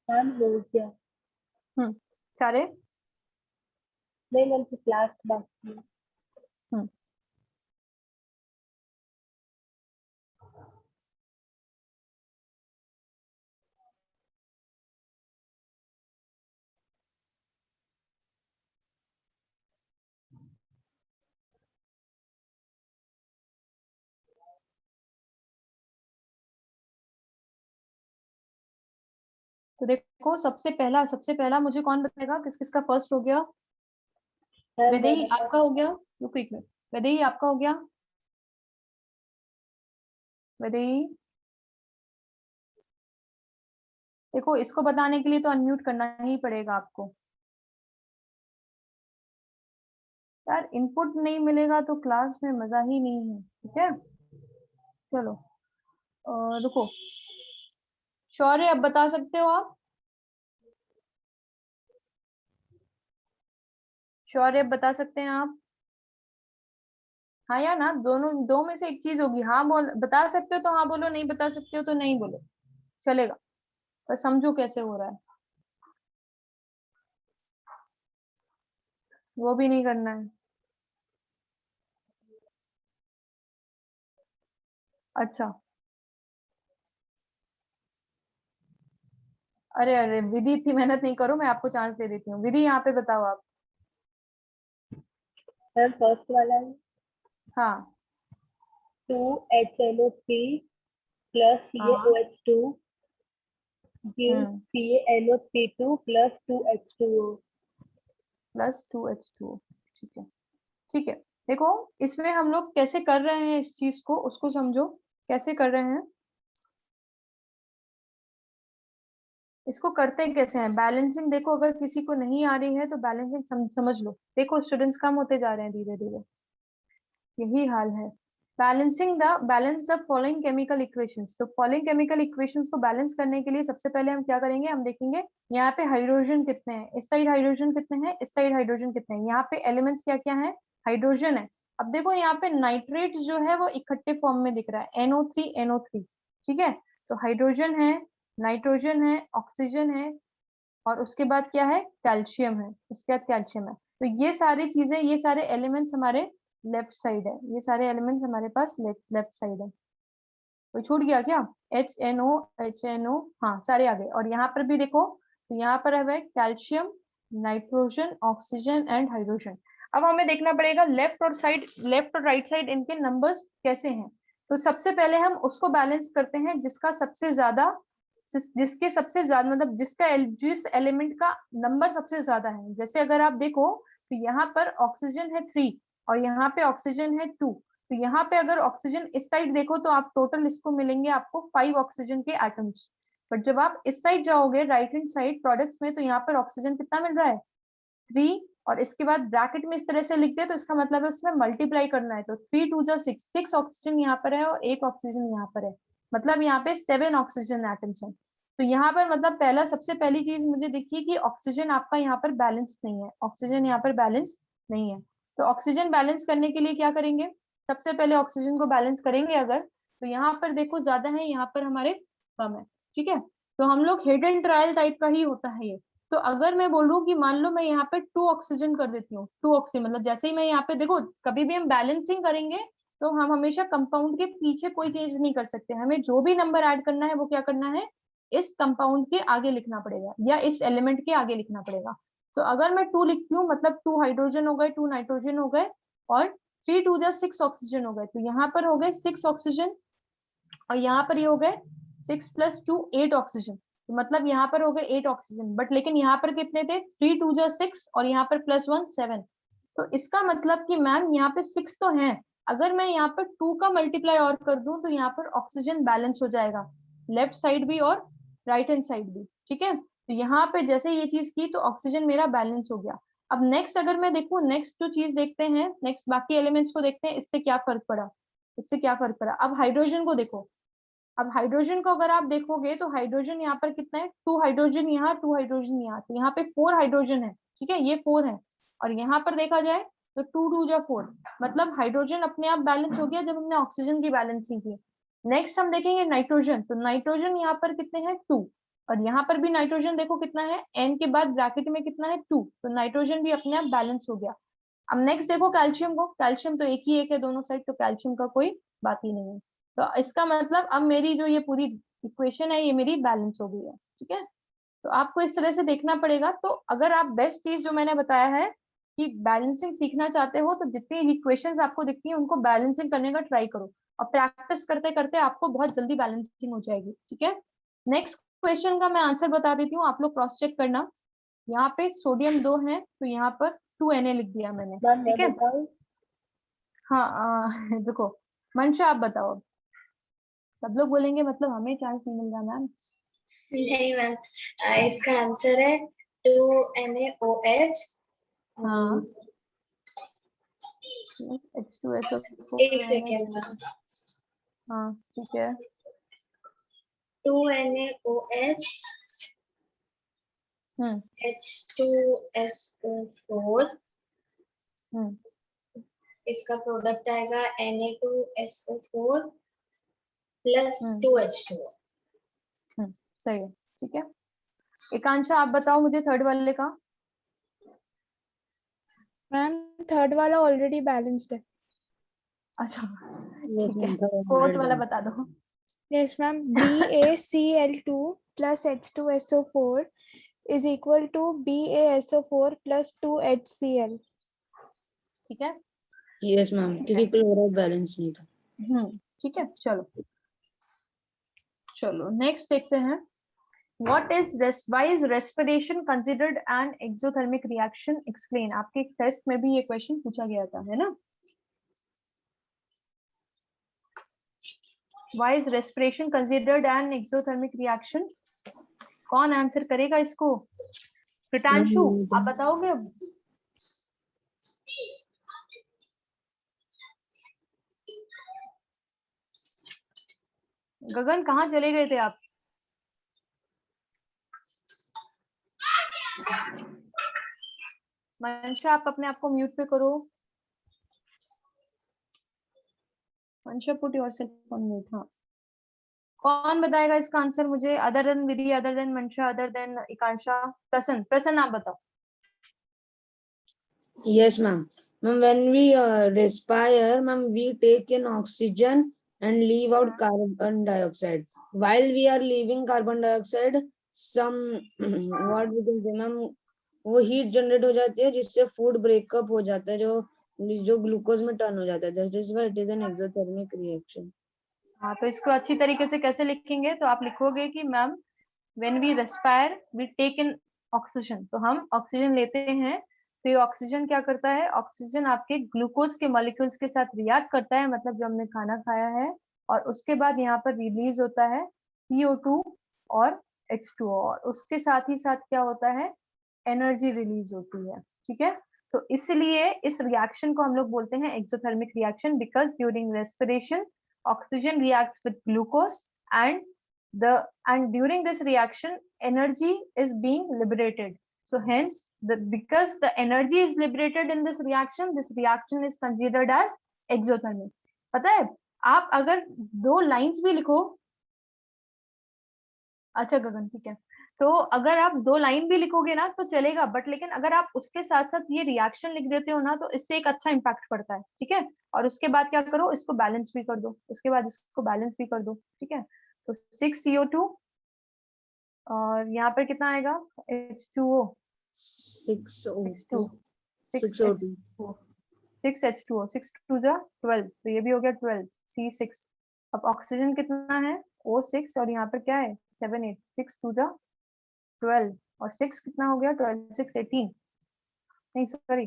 मैम हो गया। सारे नहीं मैम तो क्लास बाकी है। हम्म तो देखो, सबसे पहला मुझे कौन बताएगा किस किसका फर्स्ट हो गया? मैम मैं वैदेही बता आपका हो गया, रुको एक मिनट, वैदेही आपका हो गया, वैदेही। देखो, इसको बताने के लिए तो अनम्यूट करना ही पड़ेगा आपको यार, इनपुट नहीं मिलेगा तो क्लास में मजा ही नहीं है। ठीक है, चलो रुको, शौर्य अब बता सकते हो आप? शौर्य अब बता सकते हैं आप? हाँ या ना, दोनों, दो में से एक चीज होगी। हाँ बोल, बता सकते हो तो हाँ बोलो, नहीं बता सकते हो तो नहीं बोलो, चलेगा, पर समझो कैसे हो रहा है, वो भी नहीं करना है। अच्छा, अरे अरे विधि, इतनी मेहनत नहीं करो, मैं आपको चांस दे देती हूँ। विधि यहाँ पे बताओ आप। मैम फर्स्ट वाला है हाँ 2HNO3 प्लस हाँ। CaOH2 gives हम्म, CaNO32 plus 2H2O। Plus 2H2O। ठीक है, ठीक है। देखो, इसमें हम लोग कैसे कर रहे हैं इस चीज को, उसको समझो कैसे कर रहे हैं। इसको करते कैसे हैं बैलेंसिंग, देखो अगर किसी को नहीं आ रही है तो बैलेंसिंग समझ लो। देखो स्टूडेंट्स कम होते जा रहे हैं धीरे धीरे, यही हाल है। Balance the following chemical equations. तो फॉलोइंग केमिकल इक्वेशंस को बैलेंस करने के लिए सबसे पहले हम क्या करेंगे, हम देखेंगे यहाँ पे हाइड्रोजन कितने हैं, इस साइड हाइड्रोजन कितने हैं, इस साइड हाइड्रोजन कितने हैं। यहाँ पे एलिमेंट्स क्या क्या है, हाइड्रोजन है। अब देखो यहाँ पे नाइट्रेट जो है वो इकट्ठे फॉर्म में दिख रहा है, NO3 NO3। ठीक है, तो हाइड्रोजन है, नाइट्रोजन है, ऑक्सीजन है, और उसके बाद क्या है, कैल्शियम है, उसके बाद कैल्शियम है। तो ये सारी चीजें, ये सारे एलिमेंट्स हमारे लेफ्ट साइड है, ये सारे एलिमेंट्स हमारे पास लेफ्ट साइड है। कोई छूट गया क्या, HNO, हाँ सारे आ गए। और यहाँ पर भी देखो, तो यहाँ पर है calcium, nitrogen, oxygen and hydrogen. अब हमें देखना पड़ेगा लेफ्ट और राइट साइड इनके नंबर्स कैसे हैं। तो सबसे पहले हम उसको बैलेंस करते हैं जिसका सबसे ज्यादा, जिसके सबसे ज्यादा मतलब जिस एलिमेंट का नंबर सबसे ज्यादा है। जैसे अगर आप देखो तो यहाँ पर ऑक्सीजन है 3 और यहाँ पे ऑक्सीजन है 2। तो यहाँ पे अगर ऑक्सीजन इस साइड देखो तो आप टोटल इसको मिलेंगे आपको 5 ऑक्सीजन के एटम्स। बट जब आप इस साइड जाओगे राइट हैंड साइड प्रोडक्ट्स में, तो यहाँ पर ऑक्सीजन कितना मिल रहा है, 3। और इसके बाद ब्रैकेट में इस तरह से लिख दे तो इसका मतलब है उसमें मल्टीप्लाई करना है। तो 3 2 जा 6, 6 ऑक्सीजन यहाँ पर है और 1 ऑक्सीजन यहाँ पर है, मतलब यहाँ पे 7 ऑक्सीजन एटम्स हैं। तो यहाँ पर मतलब पहला, सबसे पहली चीज मुझे दिखी कि ऑक्सीजन आपका यहाँ पर बैलेंस नहीं है, ऑक्सीजन यहाँ पर बैलेंस नहीं है। तो ऑक्सीजन बैलेंस करने के लिए क्या करेंगे, सबसे पहले ऑक्सीजन को बैलेंस करेंगे अगर, तो यहाँ पर देखो ज्यादा है, यहाँ पर हमारे कम है। ठीक है, तो हम लोग हिट एंड ट्रायल टाइप का ही होता है ये। तो अगर मैं बोलूँ कि मान लो मैं यहाँ पे 2 ऑक्सीजन कर देती हूँ, 2 ऑक्सीजन मतलब जैसे ही मैं यहाँ पे देखो, कभी भी हम बैलेंसिंग करेंगे तो हम हमेशा कंपाउंड के पीछे कोई चेंज नहीं कर सकते, हमें जो भी नंबर ऐड करना है वो क्या करना है, इस कंपाउंड के आगे लिखना पड़ेगा या इस एलिमेंट के आगे लिखना पड़ेगा। तो अगर मैं 2 लिखती हूँ मतलब 2 हाइड्रोजन हो गए, 2 नाइट्रोजन हो गए, और 3 2 जा 6 ऑक्सीजन हो गए। तो यहाँ पर हो गए 6 ऑक्सीजन और यहाँ पर ये हो गए 6 + 2 8 ऑक्सीजन। तो मतलब यहाँ पर हो गए 8 ऑक्सीजन, बट लेकिन यहाँ पर कितने थे, 3 2 जा 6 और यहाँ पर +1 7। तो इसका मतलब कि मैम यहाँ पे 6 तो है, अगर मैं यहाँ पर 2 का मल्टीप्लाई और कर दूं तो यहाँ पर ऑक्सीजन बैलेंस हो जाएगा, लेफ्ट साइड भी और राइट हैंड साइड भी। ठीक है, तो यहाँ पे जैसे ये चीज की तो ऑक्सीजन मेरा बैलेंस हो गया। अब नेक्स्ट अगर मैं देखूं, नेक्स्ट जो चीज देखते हैं, नेक्स्ट बाकी एलिमेंट्स को देखते हैं, इससे क्या फर्क पड़ा, इससे क्या फर्क पड़ा। अब हाइड्रोजन को देखो, अब हाइड्रोजन को अगर आप देखोगे तो हाइड्रोजन यहाँ पर कितना है, 2 हाइड्रोजन यहाँ, 2 हाइड्रोजन यहाँ, तो यहाँ पे 4 हाइड्रोजन है। ठीक है, ये 4 है। और यहाँ पर देखा जाए तो 2 2 जा 4, मतलब हाइड्रोजन अपने आप बैलेंस हो गया जब हमने ऑक्सीजन की बैलेंसिंग की। नेक्स्ट हम देखेंगे नाइट्रोजन, तो नाइट्रोजन यहाँ पर कितने हैं, 2। और यहाँ पर भी नाइट्रोजन देखो कितना है, n के बाद ब्रैकेट में कितना है, 2। तो नाइट्रोजन भी अपने आप बैलेंस हो गया। अब नेक्स्ट देखो कैल्शियम को, कैल्शियम तो एक ही एक है दोनों साइड, तो कैल्शियम का कोई बात ही नहीं है। तो इसका मतलब अब मेरी जो ये पूरी इक्वेशन है ये मेरी बैलेंस हो गई है। ठीक है, तो आपको इस तरह से देखना पड़ेगा। तो अगर आप बेस्ट चीज जो मैंने बताया है कि बैलेंसिंग सीखना चाहते हो तो जितनी इक्वेशंस आपको दिखती है उनको बैलेंसिंग करने का ट्राई करो, और प्रैक्टिस करते करते आपको बहुत जल्दी बैलेंसिंग हो जाएगी। ठीक है, नेक्स्ट क्वेश्चन का मैं आंसर बता देती हूँ, आप लोग क्रॉस चेक करना। यहाँ पे सोडियम 2 है तो यहाँ पर 2Na लिख दिया मैंने। मैम मैं ठीक है, बताऊँ? हाँ देखो मंशा आप बताओ। सब लोग बोलेंगे मतलब हमें चांस नहीं मिल रहा मैम। नहीं मैम, इसका आंसर है 2NaOH। हाँ, H2SO4 एक सेकेंड मैम, हाँ ठीक है। 2NaOH हम्म H2SO4, हम्म इसका प्रोडक्ट आएगा Na2SO4 प्लस हम्म 2H2O। सही है। ठीक है, एकांशा आप बताओ मुझे थर्ड वाले का। मैम थर्ड वाला ऑलरेडी बैलेंस्ड है। अच्छा, ठीक है, ma'am, कोट वाला बता दो। Yes, ma'am. BaCl2 plus H2SO4 is equal to BaSO4 plus 2HCl. ठीक है, Yes, ma'am. क्योंकि क्लोराइड बैलेंस नहीं था। ठीक है, चलो चलो नेक्स्ट देखते हैं। What is why is respiration considered an exothermic reaction? Explain. आपके टेस्ट में भी ये क्वेश्चन पूछा गया था, है ना? Why is respiration considered an exothermic reaction? कौन आंसर करेगा इसको? कृतांशु, आप बताओगे अब? गगन कहाँ चले गए थे आप? मंशा, आप अपने आप को म्यूट पे करो। मंशा, पुट योरसेल्फ ऑन म्यूट। हाँ, कौन बताएगा इसका आंसर मुझे? अदर देन विधि, अदर देन मंशा, अदर देन इकांशा? प्रसन्न, प्रसन्न आप बताओ। Yes, ma'am. Ma'am, when we respire, ma'am, we take in oxygen and leave out carbon dioxide. While we are leaving carbon dioxide, some what we can say, ma'am, वो heat generate हो जाती है जिससे food breakup हो जाता है, जो glucose में टर्न हो जाता है। That is why it is an exothermic reaction. हाँ, तो इसको अच्छी तरीके से कैसे लिखेंगे? तो आप लिखोगे कि ma'am when we respire we take in oxygen. तो हम ऑक्सीजन लेते हैं, तो ये ऑक्सीजन क्या करता है? ऑक्सीजन आपके ग्लूकोज के मॉलिक्यूल्स के साथ रिएक्ट करता है, मतलब जो हमने खाना खाया है, और उसके बाद यहाँ पर रिलीज होता है CO2 और H2O, और उसके साथ ही साथ क्या होता है? एनर्जी रिलीज होती है। ठीक है, तो इसलिए इस रिएक्शन को हम लोग बोलते हैं exothermic reaction, because during respiration oxygen reacts with glucose and during this reaction energy is being liberated. So hence because the energy is liberated in this reaction is considered as exothermic. पता है, आप अगर दो lines भी लिखो, अच्छा गगन ठीक है, तो अगर आप दो लाइन भी लिखोगे ना तो चलेगा, बट लेकिन अगर आप उसके साथ साथ ये रिएक्शन लिख देते हो ना तो इससे एक अच्छा इम्पैक्ट पड़ता है। ठीक है, और उसके बाद क्या करो, इसको बैलेंस भी कर दो, उसके बाद इसको बैलेंस भी कर दो। ठीक है, तो 6CO2 और यहाँ पर कितना आएगा? H2O 6O2 6H2O 6 2 जा 12, तो ये भी हो गया 12 C6। अब ऑक्सीजन कितना है? O6, और यहाँ पर क्या है? 7 8 6 2 जा 12, और 6 कितना हो गया? 12 6 18, नहीं सॉरी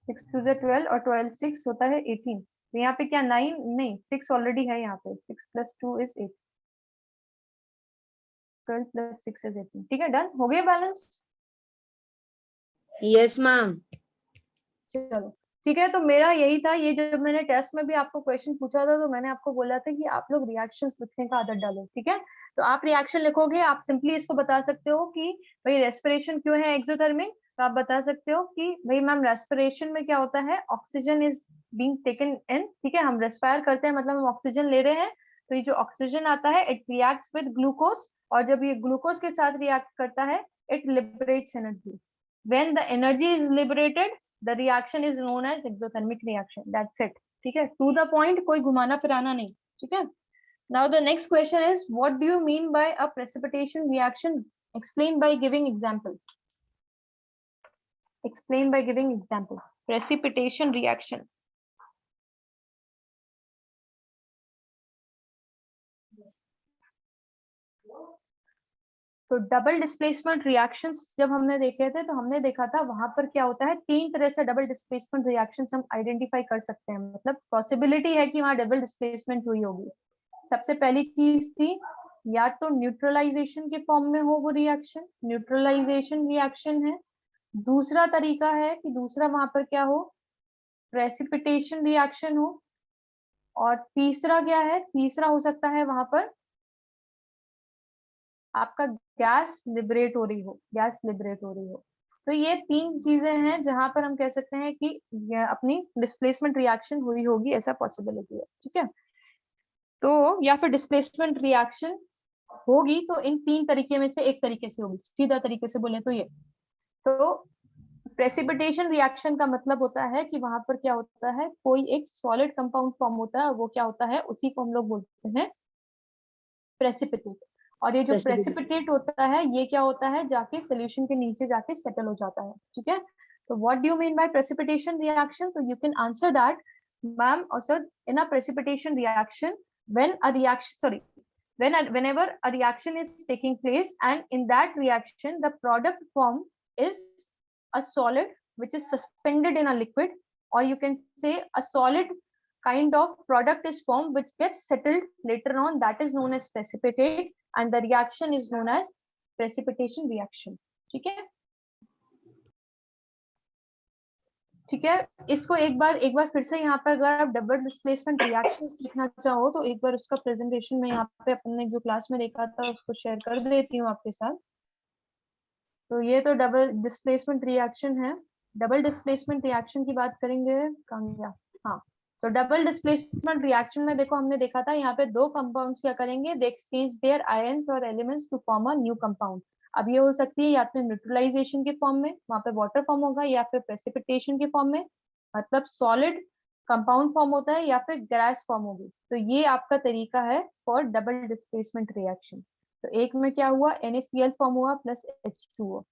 6 2 जा 12 और 12 6 होता है 18। तो यहाँ पे क्या 9 नहीं 6 ऑलरेडी है यहाँ पे, 6 + 2 = 8, 12 + 6 = 18। ठीक है, डन हो गया बैलेंस। Yes ma'am. चलो ठीक है, तो मेरा यही था, ये जब मैंने टेस्ट में भी आपको क्वेश्चन पूछा था तो मैंने आपको बोला था कि आप लोग रिएक्शंस लिखने का आदत डालो। ठीक है, तो आप रिएक्शन लिखोगे, आप सिंपली इसको बता सकते हो कि भाई रेस्पिरेशन क्यों है एक्सोथर्मिक। तो आप बता सकते हो कि भाई मैम रेस्पिरेशन में क्या होता है, oxygen is being taken in. ठीक है, हम रेस्पायर करते हैं मतलब हम ऑक्सीजन ले रहे हैं, तो ये जो ऑक्सीजन आता है इट रिएक्ट्स विद ग्लूकोज, और जब ये ग्लूकोज के साथ रिएक्ट करता है it liberates energy. When the energy is liberated the reaction is known as exothermic reaction. That's it. ठीक है, to the point, कोई घुमाना फिराना नहीं। ठीक है, now the next question is what do you mean by a precipitation reaction? Explain by giving example. Explain by giving example. Precipitation reaction. तो double displacement reactions जब हमने देखे थे तो हमने देखा था वहां पर क्या होता है, तीन तरह से डबल डिस्प्लेसमेंट रिएक्शंस हम आइडेंटिफाई कर सकते हैं, मतलब पॉसिबिलिटी है कि वहां डबल डिस्प्लेसमेंट हुई होगी। सबसे पहली चीज थी या तो न्यूट्रलाइजेशन के फॉर्म में हो वो रिएक्शन, न्यूट्रलाइजेशन रिएक्शन है। दूसरा तरीका है कि दूसरा वहां पर क्या हो, प्रेसिपिटेशन रिएक्शन हो। और तीसरा क्या है, तीसरा हो सकता है वहां पर आपका गैस लिबरेट हो रही हो, गैस लिबरेट हो रही हो। तो ये तीन चीजें हैं जहां पर हम कह सकते हैं कि अपनी डिस्प्लेसमेंट रिएक्शन हुई होगी, ऐसा पॉसिबिलिटी है। ठीक है, तो या फिर डिस्प्लेसमेंट रिएक्शन होगी तो इन तीन तरीके में से एक तरीके से होगी, सीधा तरीके से बोले तो ये। तो प्रेसिपिटेशन रिएक्शन का मतलब होता है कि वहां पर क्या होता है, कोई एक सॉलिड कंपाउंड फॉर्म होता है, वो क्या होता है, उसी को हम लोग बोलते हैं प्रेसिपिटेट। और ये जो Precipitate. प्रेसिपिटेट होता है ये क्या होता है, जाके सोल्यूशन के नीचे जाके सेटल हो जाता है, ठीक है। तो what do you mean by precipitation reaction? तो you can answer that ma'am और sir, in a precipitation reaction when a reaction, sorry, whenever a reaction is taking place, and in that reaction the product form is a solid which is suspended in a liquid, or you can say a solid kind of product is formed which gets settled later on, that is known as precipitate, and the reaction is known as precipitation reaction, ठीक है। ठीक है, इसको एक बार फिर से यहाँ पर अगर आप डबल डिस्प्लेसमेंट रिएक्शंस देखना चाहो तो एक बार उसका प्रेजेंटेशन में यहाँ पे अपने जो क्लास में देखा था उसको शेयर कर देती हूँ आपके साथ। तो ये तो डबल डिस्प्लेसमेंट रिएक्शन है। डबल डिस्प्लेसमेंट रिएक्शन की बात करेंगे, कहाँ गया, हाँ। तो डबल डिस्प्लेसमेंट रिएक्शन में देखो हमने देखा था यहाँ पे दो कंपाउंड्स क्या करेंगे, दे एक्सचेंज देयर आयंस और elements to form a new compound. अब ये हो सकती है या तो न्यूट्रलाइजेशन के फॉर्म में, वहां पे वाटर फॉर्म होगा, या फिर प्रेसिपिटेशन के फॉर्म में, मतलब सॉलिड कंपाउंड फॉर्म होता है, या फिर गैस फॉर्म होगी। तो ये आपका तरीका है फॉर डबल डिस्प्लेसमेंट रिएक्शन। तो एक में क्या हुआ, NaCl फॉर्म हुआ प्लस H2O।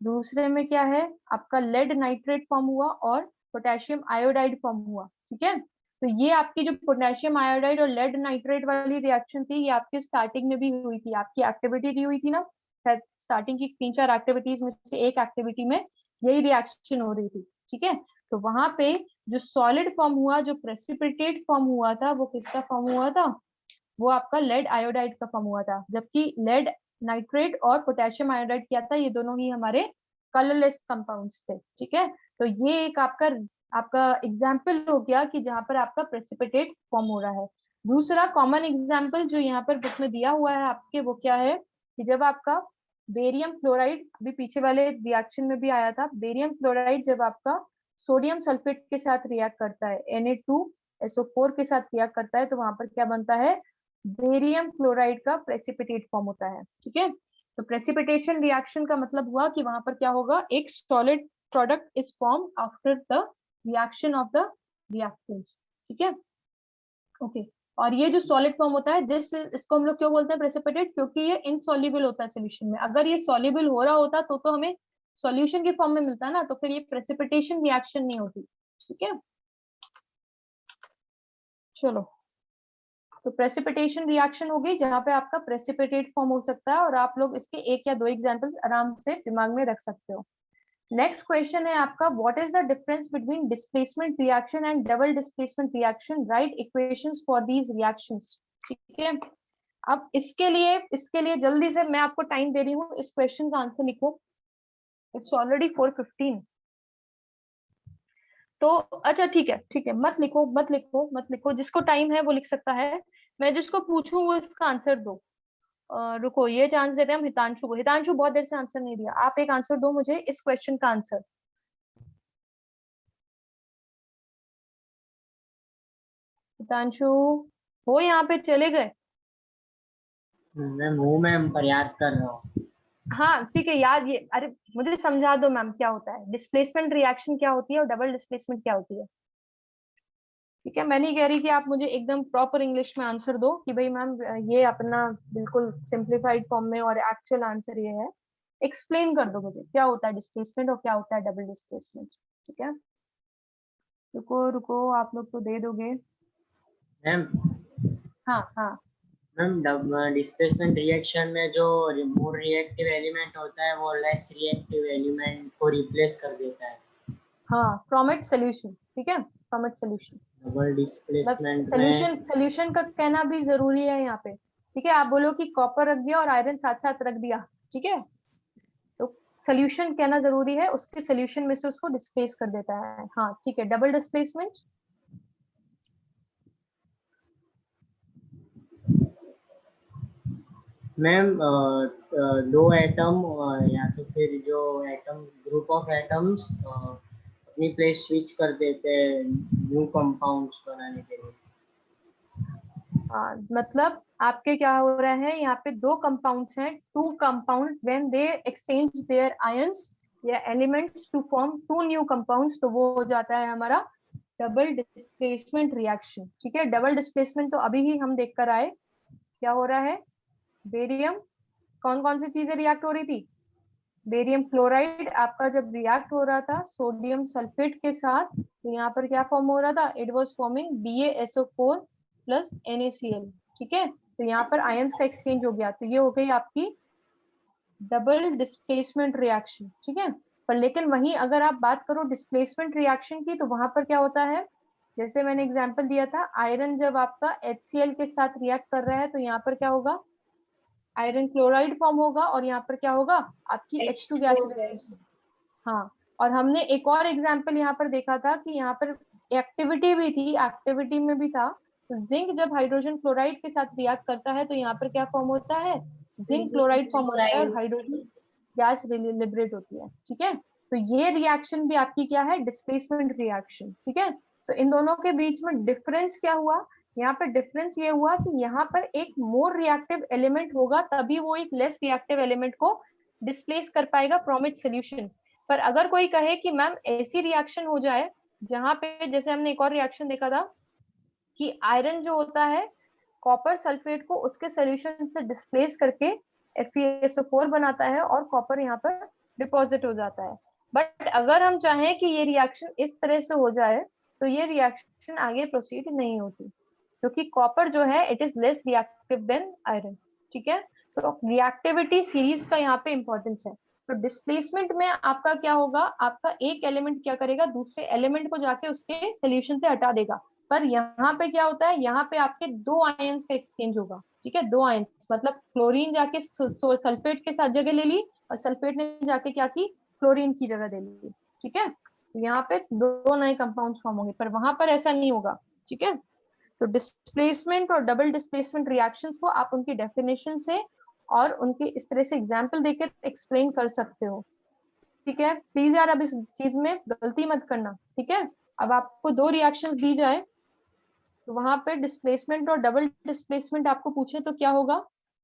दूसरे में क्या है, आपका लेड नाइट्रेट फॉर्म हुआ और पोटेशियम आयोडाइड फॉर्म हुआ, ठीक है। तो ये आपकी जो पोटेशियम आयोडाइड और लेड नाइट्रेट वाली रिएक्शन थी, ये आपकी स्टार्टिंग में भी हुई थी, आपकी एक्टिविटी दी हुई थी ना, स्टार्टिंग की 3-4 एक्टिविटीज में से एक एक्टिविटी में यही रिएक्शन हो रही थी, ठीक है। तो वहां पे जो सॉलिड फॉर्म हुआ, जो प्रेसिपिटेट फॉर्म हुआ था, वो किसका फॉर्म हुआ था, वो आपका लेड आयोडाइड का फॉर्म हुआ था। जबकि लेड नाइट्रेट और पोटेशियम आयोडाइड क्या था, ये दोनों ही हमारे कलरलेस कंपाउंड्स थे, ठीक है। तो ये एक आपका आपका एग्जाम्पल हो गया कि जहां पर आपका प्रेसिपिटेट फॉर्म हो रहा है। दूसरा कॉमन एग्जाम्पल जो यहाँ पर बुक में दिया हुआ है आपके, वो क्या है कि जब आपका बेरियम क्लोराइड, अभी पीछे वाले रिएक्शन में भी आया था, बेरियम क्लोराइड जब आपका सोडियम सल्फेट के साथ रिएक्ट करता है, Na2SO4 के साथ रिएक्ट करता है, तो वहां पर क्या बनता है, बेरियम क्लोराइड का प्रेसिपिटेट फॉर्म होता है, ठीक है। तो प्रेसिपिटेशन रिएक्शन का मतलब हुआ कि वहां पर क्या होगा, एक solid product is form after the reaction of the reactants, ठीक है, ओके। और ये जो सॉलिड फॉर्म होता है, इसको हम लोग क्यों बोलते हैं प्रेसिपिटेट, क्योंकि ये इनसॉल्युबल होता है सोल्यूशन में। अगर ये सॉल्युबल हो रहा होता तो हमें सॉल्यूशन के फॉर्म में मिलता ना, तो फिर ये प्रेसिपिटेशन रिएक्शन नहीं होती, ठीक है। चलो, तो प्रेसिपिटेशन रिएक्शन हो गई जहां पे आपका प्रेसिपिटेट फॉर्म हो सकता है, और आप लोग इसके एक या दो एग्जांपल्स आराम से दिमाग में रख सकते हो। नेक्स्ट क्वेश्चन है आपका, what is the difference between displacement reaction and double displacement reaction, right equations for these reactions, ठीक है। अब इसके लिए जल्दी से मैं आपको टाइम दे रही हूँ, इस क्वेश्चन का आंसर लिखो, इट्स ऑलरेडी 4:15। तो अच्छा ठीक है, मत लिखो, जिसको टाइम है वो लिख सकता है। मैं जिसको पूछूं वो इसका आंसर दो। रुको, ये चांस देते हैं हम हितांशु को। हितांशु बहुत देर से आंसर नहीं दिया, आप एक आंसर दो मुझे इस क्वेश्चन का आंसर। हितांशु हो यहाँ पे, चले गए? मैम पर याद कर रहा हूँ। हाँ ठीक है, याद, ये अरे मुझे समझा दो मैम क्या होता है, डिस्प्लेसमेंट रिएक्शन क्या होती है और डबल डिस्प्लेसमेंट क्या होती है, ठीक है। मैं नहीं कह रही कि आप मुझे एकदम प्रॉपर इंग्लिश में आंसर दो कि भाई मैम ये अपना बिल्कुल सिंप्लीफाइड फॉर्म में और एक्चुअल आंसर ये है। एक्सप्लेन कर दो मुझे क्या होता है डिस्प्लेसमेंट और क्या होता है डबल डिस्प्लेसमेंट, ठीक है। रुको रुको, आप लोग तो दे दोगे। मैम हाँ हाँ मैम डिस्प्लेसमेंट रिएक्शन में जो मोर रिएक्टिव एलिमेंट होता है वो लेस रिएक्टिव एलिमेंट को रिप्लेस कर देता है। हाँ, फ्रॉम इट सोल्यूशन, ठीक है, from it solution. Double displacement में सोल्यूशन का कहना भी जरूरी है यहाँ पे, ठीक है। आप बोलो कि कॉपर रख दिया और आयरन साथ साथ रख दिया, ठीक है, तो सोल्यूशन कहना जरूरी है, उसके सोल्यूशन में से उसको डिस्प्लेस कर देता है। हाँ ठीक है, डबल डिस्प्लेसमेंट। मैम दो एटम या तो फिर जो एटम ग्रुप ऑफ एटम्स अपनी प्लेस स्विच कर देते हैं न्यू कंपाउंड्स बनाने के लिए। मतलब आपके क्या हो रहा है, यहाँ पे दो कंपाउंड्स हैं, two compounds when they exchange their ions या elements to form 2 new compounds, तो वो हो जाता है हमारा डबल डिस्प्लेसमेंट रिएक्शन। ठीक है, डबल डिस्प्लेसमेंट तो अभी ही हम देख कर आए, क्या हो रहा है, बेरियम, कौन कौन सी चीजें रिएक्ट हो रही थी, बेरियम क्लोराइड आपका जब रिएक्ट हो रहा था सोडियम सल्फेट के साथ, तो यहाँ पर क्या फॉर्म हो रहा था, it was forming BaSO4 plus NaCl। ठीक है, तो यहाँ पर आयंस का एक्सचेंज हो गया, तो ये हो गई आपकी डबल डिस्प्लेसमेंट रिएक्शन। ठीक है, पर लेकिन वहीं अगर आप बात करो डिस्प्लेसमेंट रिएक्शन की, तो वहां पर क्या होता है, जैसे मैंने एग्जांपल दिया था, आयरन जब आपका HCl के साथ रिएक्ट कर रहा है तो यहाँ पर क्या होगा, आयरन क्लोराइड फॉर्म होगा और यहाँ पर क्या होगा, आपकी H2 गैस। H2O gas. हाँ, और हमने एक और एग्जाम्पल यहाँ पर देखा था कि यहाँ पर एक्टिविटी भी थी, एक्टिविटी में भी था, तो जिंक जब हाइड्रोजन क्लोराइड के साथ रिएक्ट करता है तो यहाँ पर क्या फॉर्म होता है, जिंक क्लोराइड फॉर्म होता है और हाइड्रोजन गैस लिबरेट होती है। ठीक है, तो ये रिएक्शन भी आपकी क्या है, डिस्प्लेसमेंट रिएक्शन। ठीक है, तो इन दोनों के बीच में डिफरेंस क्या हुआ, यहाँ पर डिफरेंस ये हुआ कि यहाँ पर एक मोर रिएक्टिव एलिमेंट होगा तभी वो एक लेस रिएक्टिव एलिमेंट को डिस्प्लेस कर पाएगा फ्रॉम इट सोल्यूशन। पर अगर कोई कहे कि मैम ऐसी रिएक्शन हो जाए जहां पे, जैसे हमने एक और रिएक्शन देखा था कि आयरन जो होता है कॉपर सल्फेट को उसके सोल्यूशन से डिस्प्लेस करके FeSO4 बनाता है और कॉपर यहाँ पर डिपॉजिट हो जाता है। बट अगर हम चाहें कि ये रिएक्शन इस तरह से हो जाए तो ये रिएक्शन आगे प्रोसीड नहीं होती, क्योंकि कॉपर जो है it is less reactive than iron. ठीक है, तो रिएक्टिविटी सीरीज का यहाँ पे इंपॉर्टेंस है। तो डिस्प्लेसमेंट में आपका क्या होगा, आपका एक एलिमेंट क्या करेगा, दूसरे एलिमेंट को जाके उसके सोल्यूशन से हटा देगा। पर यहाँ पे क्या होता है, यहाँ पे आपके दो आयंस का एक्सचेंज होगा। ठीक है, दो आयंस मतलब क्लोरीन जाके सल्फेट के साथ जगह ले ली और सल्फेट ने जाके क्या की, क्लोरीन की जगह ले ली। ठीक है, तो यहाँ पे दो नए कंपाउंड फॉर्म होंगे, पर वहां पर ऐसा नहीं होगा। ठीक है, तो डिस्प्लेसमेंट और डबल डिस्प्लेसमेंट रिएक्शंस को आप उनकी डेफिनेशन से और उनके इस तरह से एग्जाम्पल देकर एक्सप्लेन कर सकते हो। ठीक है, प्लीज यार अब इस चीज में गलती मत करना। ठीक है, अब आपको दो रिएक्शंस दी जाए तो वहां पे डिस्प्लेसमेंट और डबल डिस्प्लेसमेंट आपको पूछे तो क्या होगा।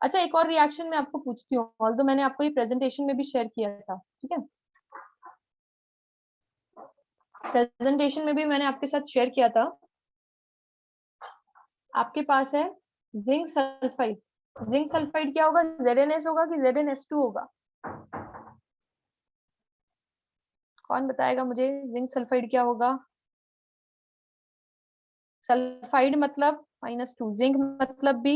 अच्छा, एक और रिएक्शन मैं आपको पूछती हूँ, और तो मैंने आपको ये प्रेजेंटेशन में भी शेयर किया था। ठीक है, प्रेजेंटेशन में भी मैंने आपके साथ शेयर किया था। आपके पास है जिंक सल्फाइड, जिंक सल्फाइड क्या होगा, ZnS होगा कि ZnS2 होगा, कौन बताएगा मुझे, जिंक सल्फाइड क्या होगा। सल्फाइड मतलब -2, जिंक मतलब भी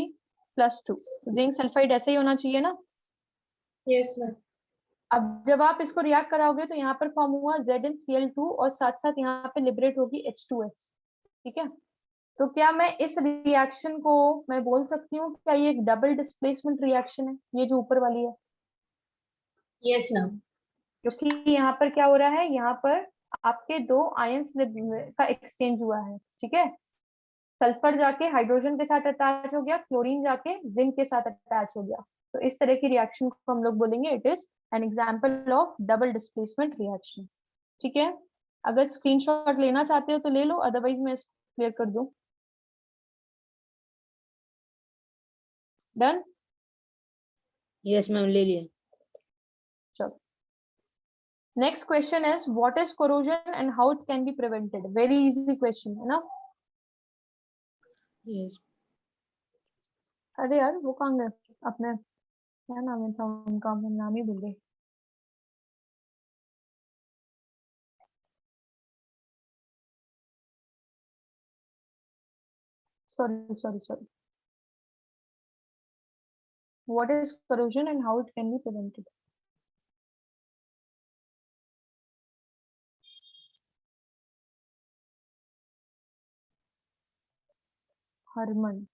+2, तो जिंक सल्फाइड ऐसे ही होना चाहिए ना। Yes ma'am. अब जब आप इसको रिएक्ट कराओगे तो यहाँ पर फॉर्म हुआ ZnCl2 और साथ साथ यहाँ पे लिबरेट होगी H2S। ठीक है, तो क्या मैं इस रिएक्शन को मैं बोल सकती हूँ क्या ये एक डबल डिस्प्लेसमेंट रिएक्शन है, ये जो ऊपर वाली है, यस मैम। क्योंकि यहाँ पर क्या हो रहा है, यहाँ पर आपके दो आयंस का एक्सचेंज हुआ है। ठीक है, सल्फर जाके हाइड्रोजन के साथ अटैच हो गया, क्लोरीन जाके जिंक के साथ अटैच हो गया, तो इस तरह की रिएक्शन को हम लोग बोलेंगे it is an example of double displacement reaction. ठीक है, अगर स्क्रीनशॉट लेना चाहते हो तो ले लो, अदरवाइज मैं इसको क्लियर कर दूं। डन, यस मैम, ले लिया। चलो next question is what is corrosion and how it can be prevented. Very easy question है ना। यस। अरे यार वो कहाँ गए अपने, क्या नाम है था उनका, मैं नाम ही भूल गई। Sorry sorry sorry, what is corrosion and how it can be prevented। Harman,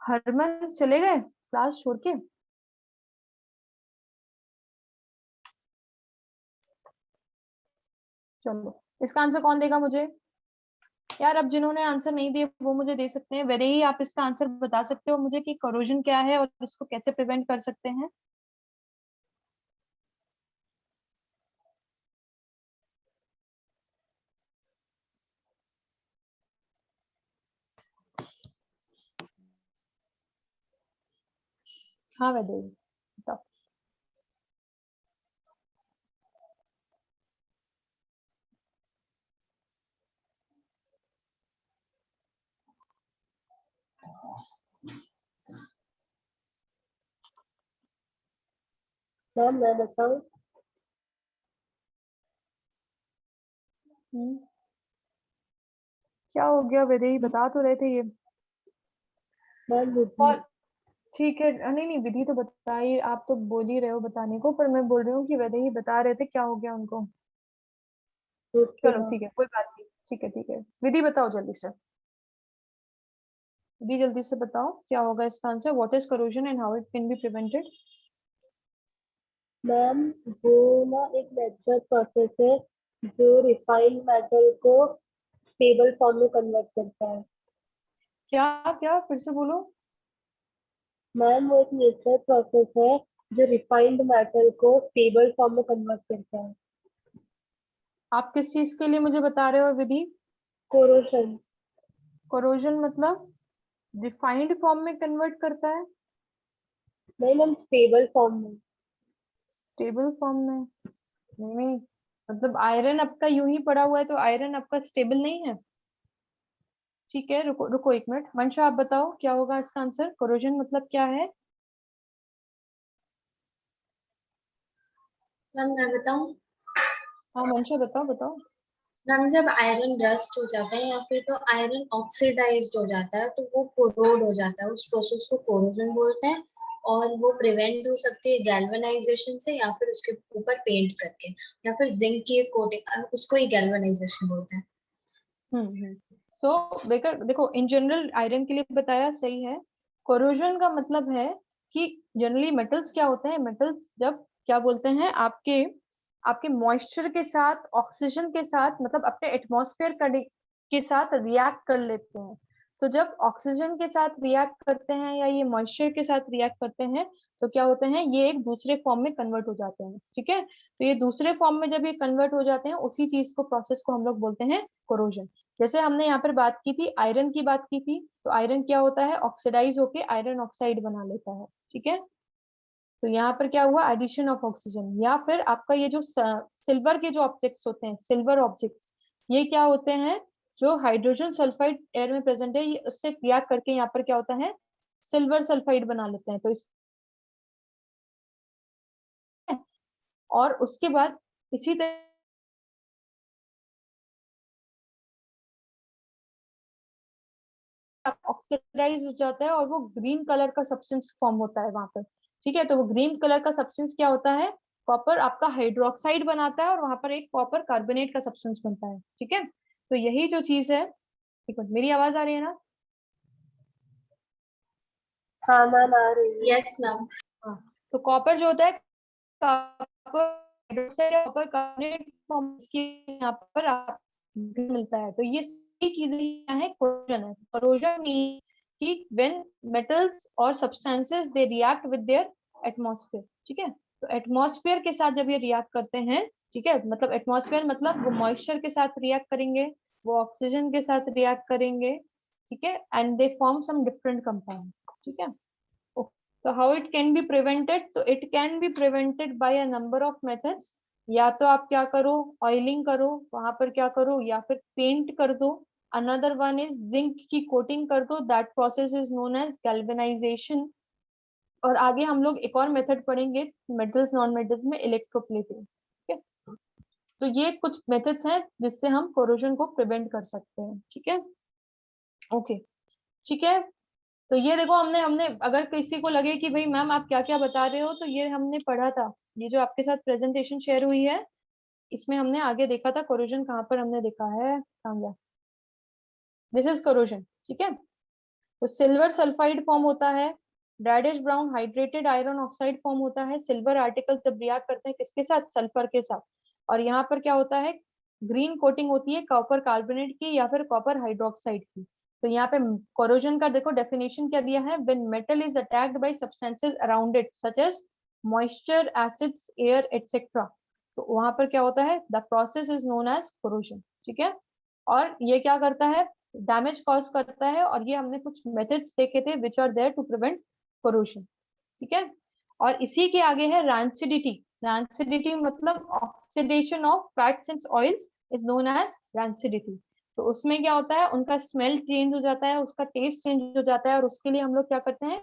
Harman चले गए क्लास छोड़ के। चलो इसका आंसर कौन देगा मुझे, यार अब जिन्होंने आंसर नहीं दिए वो मुझे दे सकते हैं। वैसे ही आप इसका आंसर बता सकते हो मुझे कि करोजन क्या है और इसको कैसे प्रिवेंट कर सकते हैं। हाँ वैसे बताओ। मैम मैं बताऊँ? क्या हो गया विधि, बता तो रहे थे ये। मैम और ठीक है, नहीं नहीं विधि तो बता ही, आप तो बोल ही रहे हो बताने को, पर मैं बोल रही हूँ कि विधि ही बता रहे थे क्या हो गया उनको। चलो ठीक है, कोई बात नहीं, ठीक है ठीक है। विधि बताओ जल्दी से, विधि जल्दी से बताओ क्या होगा इसका answer. What is corrosion and how it can be prevented. Ma'am वो ना एक नेचुरल प्रोसेस है जो रिफाइंड मेटल को स्टेबल फॉर्म में कन्वर्ट करता है। क्या क्या फिर से बोलो। मैम वो एक नेचुरल प्रोसेस है जो रिफाइंड मेटल को स्टेबल फॉर्म में कन्वर्ट करता है। आप किस चीज के लिए मुझे बता रहे हो विधि। कोरोशन। कोरोजन मतलब रिफाइंड फॉर्म में कन्वर्ट करता है। नहीं मैम, स्टेबल फॉर्म में। स्टेबल फॉर्म में नहीं, मतलब आयरन आपका यूं ही पड़ा हुआ है तो आयरन आपका स्टेबल नहीं है। ठीक है, रुको रुको एक मिनट, मंशा आप बताओ क्या होगा इसका आंसर। कोरोजन मतलब क्या है। मैम मैं बताऊँ? हाँ मंशा बताओ बताओ। मैम जब आयरन रस्ट हो जाता है या फिर तो आयरन ऑक्सीडाइज्ड हो जाता है तो वो कोरोड हो जाता है, उस प्रोसेस को कोरोजन बोलते हैं। और वो प्रिवेंट हो सकती है गैल्वेनाइजेशन से या फिर उसके ऊपर पेंट करके, या फिर जिंक की कोटिंग, उसको ही गैल्वेनाइजेशन बोलते हैं। सो बेकर देखो, इन जनरल आयरन के लिए बताया सही है। कोरोजन का मतलब है कि जनरली मेटल्स क्या होते हैं, मेटल्स जब क्या बोलते हैं आपके आपके मॉइस्चर के साथ, ऑक्सीजन के साथ, मतलब अपने एटमॉस्फेयर के साथ रिएक्ट कर लेते हैं। तो जब ऑक्सीजन के साथ रिएक्ट करते हैं या ये मॉइस्चर के साथ रिएक्ट करते हैं तो क्या होते हैं, ये एक दूसरे फॉर्म में कन्वर्ट हो जाते हैं। ठीक है, तो ये दूसरे फॉर्म में जब ये कन्वर्ट हो जाते हैं, उसी चीज को, प्रोसेस को हम लोग बोलते हैं कोरोजन। जैसे हमने यहाँ पर बात की थी, आयरन की बात की थी, तो आयरन क्या होता है, ऑक्सीडाइज होके आयरन ऑक्साइड बना लेता है। ठीक है, तो यहाँ पर क्या हुआ, एडिशन ऑफ ऑक्सीजन। या फिर आपका ये जो सिल्वर के जो ऑब्जेक्ट्स होते हैं, सिल्वर ऑब्जेक्ट्स, ये क्या होते हैं, जो हाइड्रोजन सल्फाइड एयर में प्रेजेंट है, ये उससे रिएक्ट करके यहाँ पर क्या होता है, सिल्वर सल्फाइड बना लेते हैं। तो इस और उसके बाद इसी तरह ऑक्सीडाइज हो जाता है और वो ग्रीन कलर का सब्सटेंस फॉर्म होता है वहां पर। ठीक है, तो वो ग्रीन कलर का सब्सटेंस क्या होता है, कॉपर आपका हाइड्रोक्साइड बनाता है और वहां पर एक कॉपर कार्बोनेट का सब्सटेंस बनता है। ठीक है, तो यही जो चीज है, ठीक है, मेरी आवाज आ रही है ना। हाँ मैम आ रही है। Yes ma'am. हाँ, तो कॉपर जो होता है, कॉपर हाइड्रोक्साइड या कॉपर कार्बोनेट फॉर्म इसकी यहाँ पर मिलता है। तो ये सही चीजें क्या है, कोरोजन है। कोरोजन मीन्स कि व्हेन मेटल्स और substances they react with their atmosphere. ठीक है, तो एटमॉस्फेयर के साथ जब ये रिएक्ट करते हैं, ठीक है, मतलब एटमॉस्फेयर मतलब वो मॉइस्चर के साथ रिएक्ट करेंगे, वो ऑक्सीजन के साथ रिएक्ट करेंगे। ठीक है, and they form some different compound. ठीक है, तो how it can be prevented, तो it can be prevented by a number of methods. या तो आप क्या करो, ऑयलिंग करो वहां पर, क्या करो, या फिर पेंट कर दो। अनदर वन इज जिंक की कोटिंग कर दो, that process is known as galvanisation. और आगे हम लोग एक और मेथड पढ़ेंगे मेटल्स नॉन मेटल्स में, इलेक्ट्रोप्लेटिंग। ठीक है, तो ये कुछ मेथड्स हैं जिससे हम कोरोजन को प्रिवेंट कर सकते हैं। ठीक है, ओके, ठीक है। तो ये देखो, हमने हमने अगर किसी को लगे कि भाई मैम आप क्या क्या बता रहे हो, तो ये हमने पढ़ा था, ये जो आपके साथ प्रेजेंटेशन शेयर हुई है, इसमें हमने आगे देखा था कोरोजन। कहाँ पर हमने देखा है, कहाँ गया, दिस इज कोरोजन। ठीक है, तो सिल्वर सल्फाइड फॉर्म होता है, reddish brown hydrated iron oxide form होता है। सिल्वर आर्टिकल जब रिएक्ट करते हैं किसके साथ, सल्फर के साथ। और यहाँ पर क्या होता है, ग्रीन कोटिंग होती है कॉपर कार्बोनेट की या फिर कॉपर हाइड्रोक्साइड की। तो यहाँ पे कोरोजन का देखो डेफिनेशन क्या दिया है, when metal is attacked by substances around it such as moisture, acids, air etcetera. तो वहां पर क्या होता है, the process is known as corrosion. ठीक है, और ये क्या करता है, डैमेज कॉज करता है। और ये हमने कुछ मेथड्स देखे थे which are there to prevent corrosion. ठीक है, और इसी के आगे है रैंसिडिटी। रैंसिडिटी मतलब oxidation of fats and oils is known as rancidity. तो उसमें क्या होता है, उनका स्मेल चेंज हो जाता है, उसका टेस्ट चेंज हो जाता है, और उसके लिए हम लोग क्या करते हैं,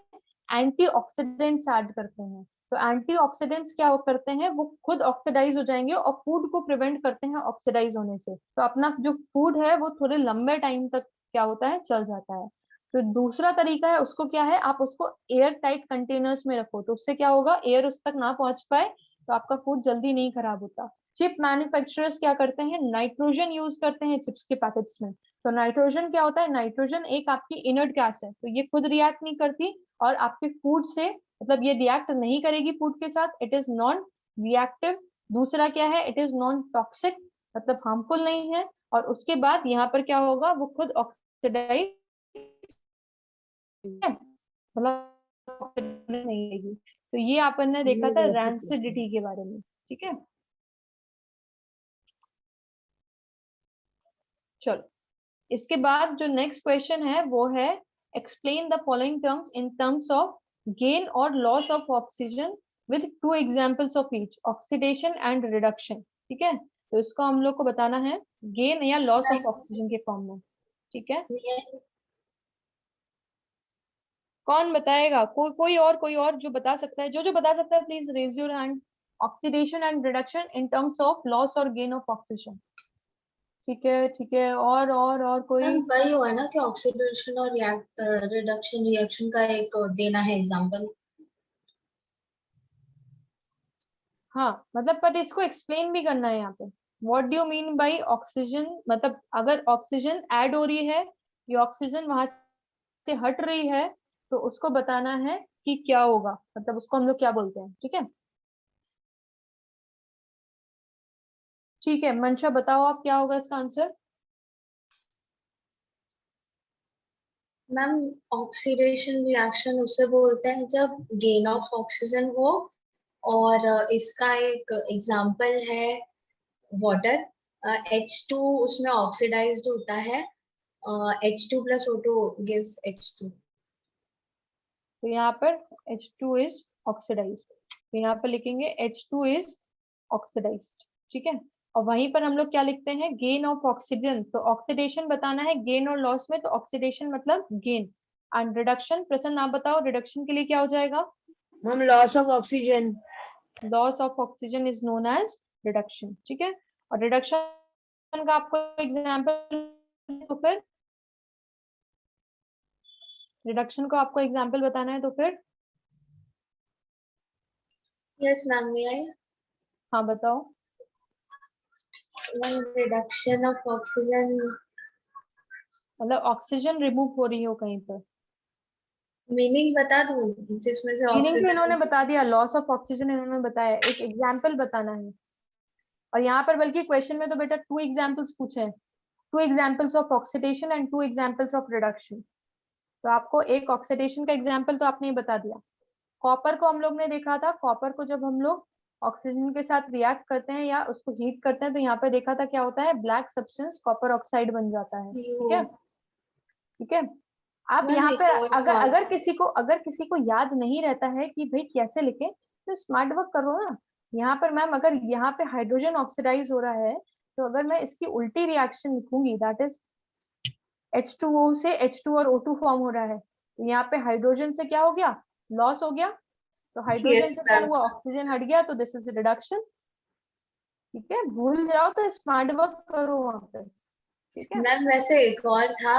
एंटी ऑक्सीडेंट्स ऐड करते हैं। तो एंटीऑक्सीडेंट्स क्या वो करते हैं, वो खुद ऑक्सीडाइज हो जाएंगे और फूड को प्रिवेंट करते हैं ऑक्सीडाइज होने से। तो अपना जो फूड है वो थोड़े लंबे टाइम तक क्या होता है, चल जाता है। तो दूसरा तरीका है, उसको क्या है, आप उसको एयर टाइट कंटेनर्स में रखो, तो उससे क्या होगा, एयर उस तक ना पहुंच पाए, तो आपका फूड जल्दी नहीं खराब होता। चिप मैन्युफैक्चरर्स क्या करते हैं, नाइट्रोजन यूज करते हैं चिप्स के पैकेट्स में। तो नाइट्रोजन क्या होता है, नाइट्रोजन एक आपकी इनर्ट गैस है, तो ये खुद रिएक्ट नहीं करती और आपके फूड से, मतलब ये रिएक्ट नहीं करेगी फूड के साथ, इट इज नॉन रिएक्टिव। दूसरा क्या है, इट इज नॉन टॉक्सिक, मतलब हार्मफुल नहीं है। और उसके बाद यहाँ पर क्या होगा, वो खुद ऑक्सीडाइज, मतलब नहीं रहेगी। तो ये अपन ने देखा था रैंसिडिटी के बारे में, ठीक है। चलो, इसके बाद जो नेक्स्ट क्वेश्चन है वो है, explain the following terms in terms of gain और loss of oxygen with 2 examples of each, oxidation and reduction. ठीक है, तो इसको हम लोग को बताना है गेन या लॉस ऑफ ऑक्सीजन के फॉर्म में। ठीक है, कौन बताएगा, कोई और जो बता सकता है, जो बता सकता है please raise your hand. Oxidation and reduction in terms of loss और गेन ऑफ ऑक्सीजन। ठीक है, और कोई। मैम वही हुआ ना कि ऑक्सीडेशन और रिडक्शन रिएक्शन का एक देना है एग्जांपल। हाँ, मतलब पर इसको एक्सप्लेन भी करना है यहाँ पे। What do you mean by oxygen, मतलब अगर ऑक्सीजन ऐड हो रही है या ऑक्सीजन वहां से हट रही है, तो उसको बताना है कि क्या होगा, मतलब उसको हम लोग क्या बोलते हैं। ठीक है, ठीक है, मंशा बताओ आप क्या होगा इसका आंसर। मैम ऑक्सीडेशन रिएक्शन उसे बोलते हैं जब गेन ऑफ ऑक्सीजन हो, और इसका एक एग्जांपल है वाटर। H2 उसमें ऑक्सीडाइज्ड होता है, H2 plus O2 gives H2। तो यहाँ पर H2 इज ऑक्सीडाइज्ड, तो यहाँ पर लिखेंगे H2 इज ऑक्सीडाइज्ड। ठीक है, और वहीं पर हम लोग क्या लिखते हैं, गेन ऑफ ऑक्सीजन, तो ऑक्सीडेशन बताना है गेन और लॉस में, तो ऑक्सीडेशन मतलब गेन, एंड रिडक्शन, प्रसन्न आप बताओ रिडक्शन के लिए क्या हो जाएगा। Ma'am loss of oxygen. Loss of oxygen is known as reduction. ठीक है, और रिडक्शन का आपको एग्जाम्पल, तो फिर रिडक्शन को आपको एग्जाम्पल बताना है, तो फिर यस मैम, मे आई। हाँ बताओ। रिडक्शन ऑफ ऑक्सीजन मतलब ऑक्सीजन रिमूव हो रही हो कहीं पर, मीनिंग बता दूं जिसमें से मीनिंग तो इन्होंने ऑक्सीजन। बता दिया, लॉस ऑफ ऑक्सीजन इन्होंने बताया, एक एग्जाम्पल बताना है। और यहाँ पर बल्कि क्वेश्चन में तो बेटा 2 एग्जाम्पल्स पूछे हैं, 2 examples of oxidation and 2 examples of reduction. तो आपको एक ऑक्सीडेशन का एग्जाम्पल तो आपने ही बता दिया। कॉपर को हम लोग ने देखा था, कॉपर को जब हम लोग ऑक्सीजन के साथ रिएक्ट करते हैं या उसको हीट करते हैं, तो यहाँ पे देखा था क्या होता है, ब्लैक सब्सटेंस कॉपर ऑक्साइड बन जाता है। ठीक है, ठीक है। आप यहाँ पे अगर किसी को याद नहीं रहता है कि भाई कैसे लिखें, तो स्मार्ट वर्क करो ना। यहाँ पर मैम अगर यहाँ पे हाइड्रोजन ऑक्सीडाइज हो रहा है, तो अगर मैं इसकी उल्टी रिएक्शन लिखूंगी, दैट इज H2O से H2 और O2 फॉर्म हो रहा है, तो यहाँ पे हाइड्रोजन से क्या हो गया, लॉस हो गया। तो हाइड्रोजन से क्या हुआ, ऑक्सीजन हट गया, तो दिस इज रिडक्शन। ठीक है, भूल जाओ तो स्मार्ट वर्क करो वहां पे। ठीक है मैम वैसे एक और था,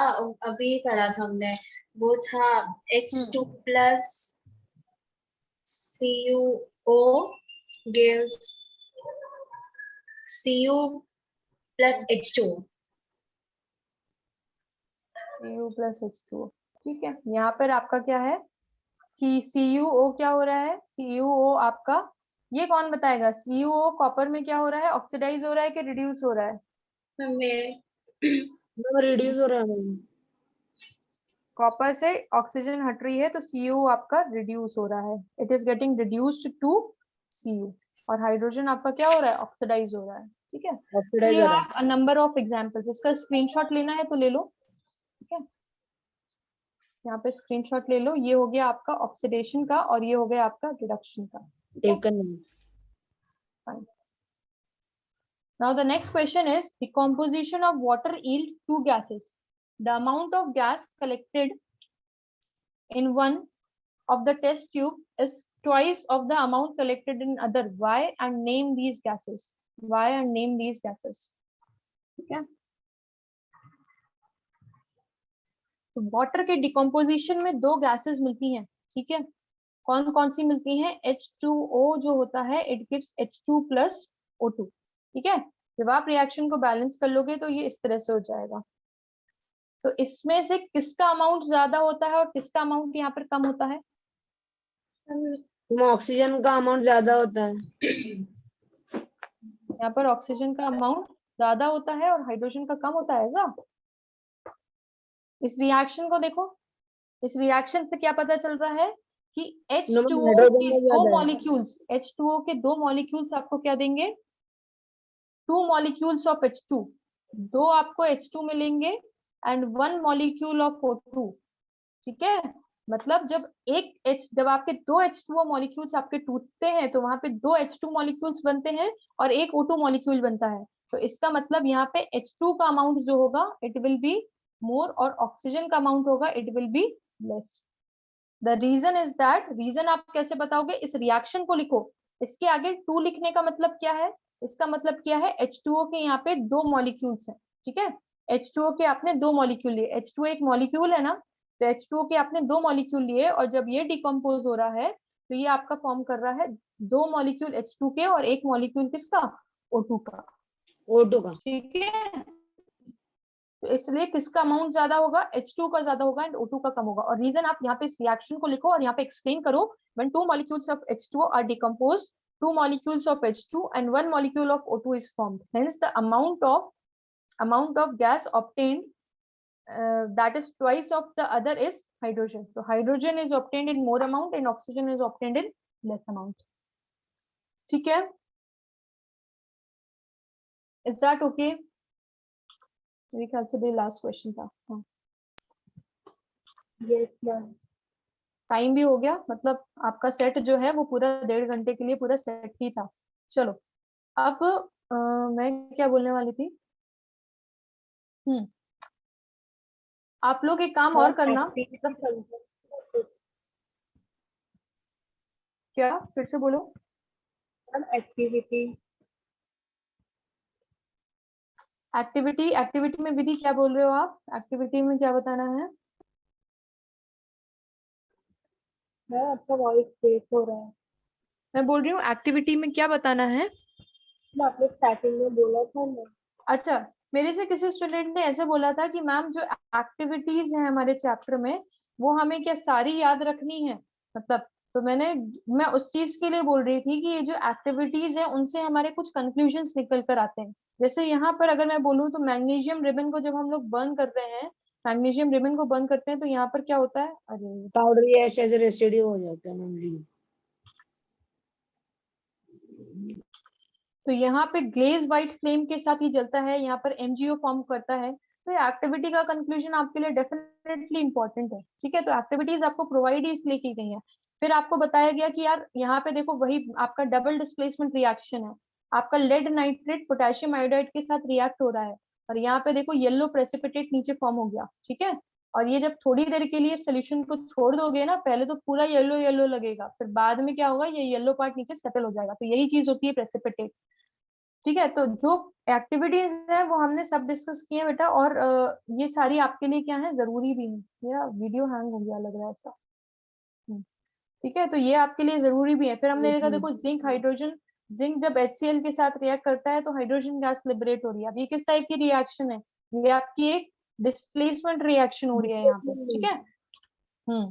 अभी पढ़ा था हमने, वो था H2 plus CuO gives Cu plus H2। Cu plus H2O। ठीक है, यहाँ पर आपका क्या है, CuO क्या हो रहा है, CuO आपका, ये कौन बताएगा, CuO कॉपर में क्या हो रहा है, ऑक्सीडाइज हो रहा है कि रिड्यूस हो रहा है। हमें रिड्यूस हो रहा है मैम। कॉपर से ऑक्सीजन हट रही है, तो Cu आपका रिड्यूस हो रहा है, it is getting reduced to Cu। और हाइड्रोजन आपका क्या हो रहा है, ऑक्सीडाइज हो रहा है। ठीक है, ऑक्सीडाइज यू हो रहा have a number of examples, इसका स्क्रीनशॉट लेना है तो ले लो। ठीक है, यहाँ पे स्क्रीनशॉट ले लो, ये हो गया आपका ऑक्सीडेशन का और ये हो गया आपका रिडक्शन का। है। Taken ma'am. Fine. Now the next question is the composition of water yield 2 gases. The amount of gas collected in one of the test tube is twice of the amount collected in other. Why? And name these gases. Why? And name these gases. ठीक है, तो water के decomposition में दो gases मिलती हैं, ठीक है, कौन कौन सी मिलती हैं? H2O जो होता है it gives H2 plus O2, ठीक है। जब आप रिएक्शन को बैलेंस कर लोगे तो ये इस तरह से हो जाएगा। तो इसमें से किसका अमाउंट ज्यादा होता है और किसका अमाउंट यहाँ पर कम होता है? ऑक्सीजन का अमाउंट ज्यादा होता है। यहाँ पर ऑक्सीजन का अमाउंट ज्यादा होता है और हाइड्रोजन का कम होता है, ऐसा? इस रिएक्शन को देखो, इस रिएक्शन से क्या पता चल रहा है कि H2O हाइड्रोजन के में दो ज्यादा है। मॉलिक्यूल्स, H2O के दो मॉलिक्यूल्स आपको क्या देंगे? 2 molecules of H2, दो आपको H2 मिलेंगे एंड 1 molecule of O2, ठीक है। मतलब जब आपके दो H2O मॉलिक्यूल्स आपके टूटते हैं तो वहां पे दो H2 मॉलिक्यूल्स बनते हैं और एक O2 मॉलिक्यूल बनता है। तो इसका मतलब यहाँ पे H2 का अमाउंट जो होगा इट विल बी मोर और ऑक्सीजन का अमाउंट होगा it will be less. The reason is that, reason आप कैसे बताओगे? इस रिएक्शन को लिखो, इसके आगे 2 लिखने का मतलब क्या है? इसका मतलब क्या है? H2O के यहाँ पे दो मॉलिक्यूल्स हैं, ठीक है। H2O के आपने दो मॉलिक्यूल लिए, H2O एक मॉलिक्यूल है ना, तो H2O के आपने दो मॉलिक्यूल लिए और जब ये डिकम्पोज हो रहा है तो ये आपका फॉर्म कर रहा है दो मॉलिक्यूल H2 के और एक मॉलिक्यूल किसका? O2 का, O2 का। ठीक है। तो इसलिए किसका अमाउंट ज्यादा होगा? H2 का ज्यादा होगा एंड O2 का कम होगा। और रीजन आप यहाँ पे इस रिएक्शन को लिखो और यहाँ पे एक्सप्लेन करो, when 2 molecules of H2O are decomposed, 2 molecules of H2 and 1 molecule of O2 is formed. Hence the amount of gas obtained that is twice of the other is hydrogen. So hydrogen is obtained in more amount and oxygen is obtained in less amount. ठीक है, is that okay? मेरे ख्याल से ये last question था। हाँ, yes ma'am. Time भी हो गया, मतलब आपका सेट जो है वो पूरा 1.5 घंटे के लिए पूरा सेट ही था। चलो अब मैं क्या बोलने वाली थी? आप लोग एक काम और करना, मतलब क्या? फिर से बोलो। एक्टिविटी एक्टिविटी में विधि क्या बोल रहे हो आप? एक्टिविटी में क्या बताना है? आपका वॉइस ब्रेक हो रहा है। मैं बोल रही हूँ एक्टिविटी में क्या बताना है? आपने स्टार्टिंग में बोला था ना। अच्छा, मेरे से किसी स्टूडेंट ने ऐसे बोला था कि मैम जो एक्टिविटीज हैं हमारे चैप्टर में वो हमें क्या सारी याद रखनी है, मतलब तो मैं उस चीज के लिए बोल रही थी कि ये जो एक्टिविटीज है उनसे हमारे कुछ कंक्लूजन्स निकल कर आते हैं। जैसे यहाँ पर अगर मैं बोलूँ तो मैग्नीशियम रिबन को जब हम लोग बर्न कर रहे हैं, मैग्नीशियम रिबन को बर्न करते हैं तो यहाँ पर क्या होता है? अरे पाउडरी ऐश एज रेसिड्यू हो जाता है मैम। तो यहाँ पे ग्लेज व्हाइट फ्लेम के साथ ही जलता है, यहाँ पर MgO फॉर्म करता है। तो ये एक्टिविटी का कंक्लूजन आपके लिए डेफिनेटली इंपॉर्टेंट है, ठीक है। तो एक्टिविटीज आपको प्रोवाइड ही इसलिए की गई है। फिर आपको बताया गया कि यार यहाँ पे देखो वही आपका डबल डिस्प्लेसमेंट रिएक्शन है, आपका लेड नाइट्रेट पोटेशियम आयोडाइड के साथ रिएक्ट हो रहा है और यहाँ पे देखो येलो प्रेसिपिटेट नीचे फॉर्म हो गया, ठीक है। और ये जब थोड़ी देर के लिए सोल्यूशन को छोड़ दोगे ना, पहले तो पूरा येलो येलो लगेगा, फिर बाद में क्या होगा, ये येलो पार्ट नीचे सेटल हो जाएगा। तो यही चीज होती है प्रेसिपिटेट, ठीक है। तो जो एक्टिविटीज है वो हमने सब डिस्कस किए बेटा, और ये सारी आपके लिए क्या है, जरूरी भी है। मेरा वीडियो हैंग हो गया लग रहा है ऐसा, ठीक है। तो ये आपके लिए जरूरी भी है। फिर हमने देखा देखो जिंक हाइड्रोजन, जिंक जब HCl के साथ रिएक्ट करता है तो हाइड्रोजन गैस लिबरेट हो रही है। अब ये किस टाइप की रिएक्शन है? ये आपकी एक डिस्प्लेसमेंट रिएक्शन हो रही है यहाँ पे, ठीक है।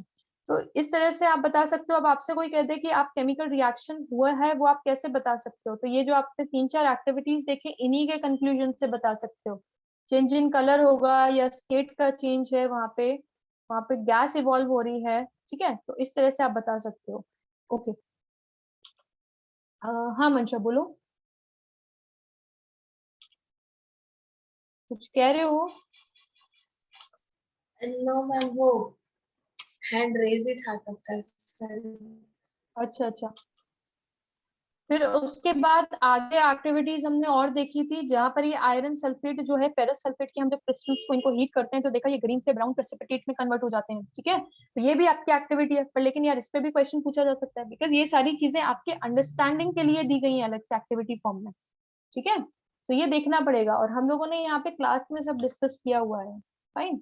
तो इस तरह से आप बता सकते हो। अब आपसे कोई कहते हैं कि आप केमिकल रिएक्शन हुआ है वो आप कैसे बता सकते हो, तो ये जो आपने 3-4 एक्टिविटीज देखे इन्हीं के कंक्लूजन से बता सकते हो। चेंज इन कलर होगा या स्टेट का चेंज है, वहां पे गैस इवॉल्व हो रही है, ठीक है। तो इस तरह से आप बता सकते हो। ओके, हाँ मंशा बोलो, कुछ कह रहे हो? नो मैम, वो हैंड रेज ही था तब तक। अच्छा अच्छा, फिर उसके बाद आगे एक्टिविटीज हमने और देखी थी, जहाँ पर ये आयरन सल्फेट जो है, फेरस सल्फेट के हम जब क्रिस्टल्स को इनको हीट करते हैं तो देखा ये ग्रीन से ब्राउन प्रेसिपिटेट में कन्वर्ट हो जाते हैं, ठीक है। तो ये भी आपकी एक्टिविटी है, पर लेकिन यार इस पे भी क्वेश्चन पूछा जा सकता है, बिकॉज ये सारी चीजें आपके अंडरस्टैंडिंग के लिए दी गई है अलग से एक्टिविटी फॉर्म में, ठीक है। तो ये देखना पड़ेगा, और हम लोगों ने यहाँ पे क्लास में सब डिस्कस किया हुआ है, फाइन।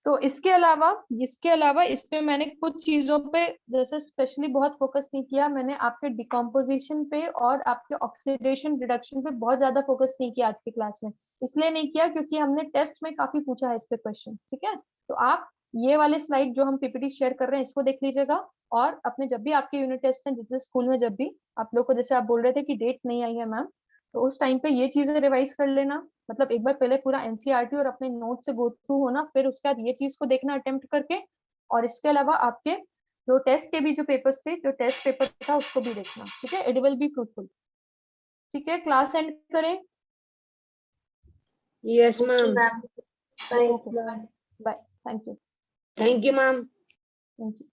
तो इसके अलावा इस पे मैंने कुछ चीजों पे जैसे स्पेशली बहुत फोकस नहीं किया, मैंने आपके डिकम्पोजिशन पे और आपके ऑक्सीडेशन रिडक्शन पे बहुत ज्यादा फोकस नहीं किया आज की क्लास में। इसलिए नहीं किया क्योंकि हमने टेस्ट में काफी पूछा है इस पे क्वेश्चन, ठीक है। तो आप ये वाले स्लाइड जो हम पीपीटी शेयर कर रहे हैं इसको देख लीजिएगा, और अपने जब भी आपके यूनिट टेस्ट हैं जैसे स्कूल में, जब भी आप लोग को, जैसे आप बोल रहे थे कि डेट नहीं आई है मैम, तो उस टाइम पे ये चीजें रिवाइज कर लेना, मतलब एक बार पहले पूरा एनसीईआरटी और अपने नोट से गो थ्रू होना, फिर उसके बाद ये चीज को देखना अटेम्प्ट करके, और इसके अलावा आपके जो टेस्ट के भी जो पेपर्स थे, जो टेस्ट पेपर था उसको भी देखना, ठीक है। इट विल बी फ्रूटफुल, ठीक है। क्लास एंड करें। Yes, Okay, ma'am. ma'am. Bye. Okay bye, thank you. Thank you, ma'am. Thank you.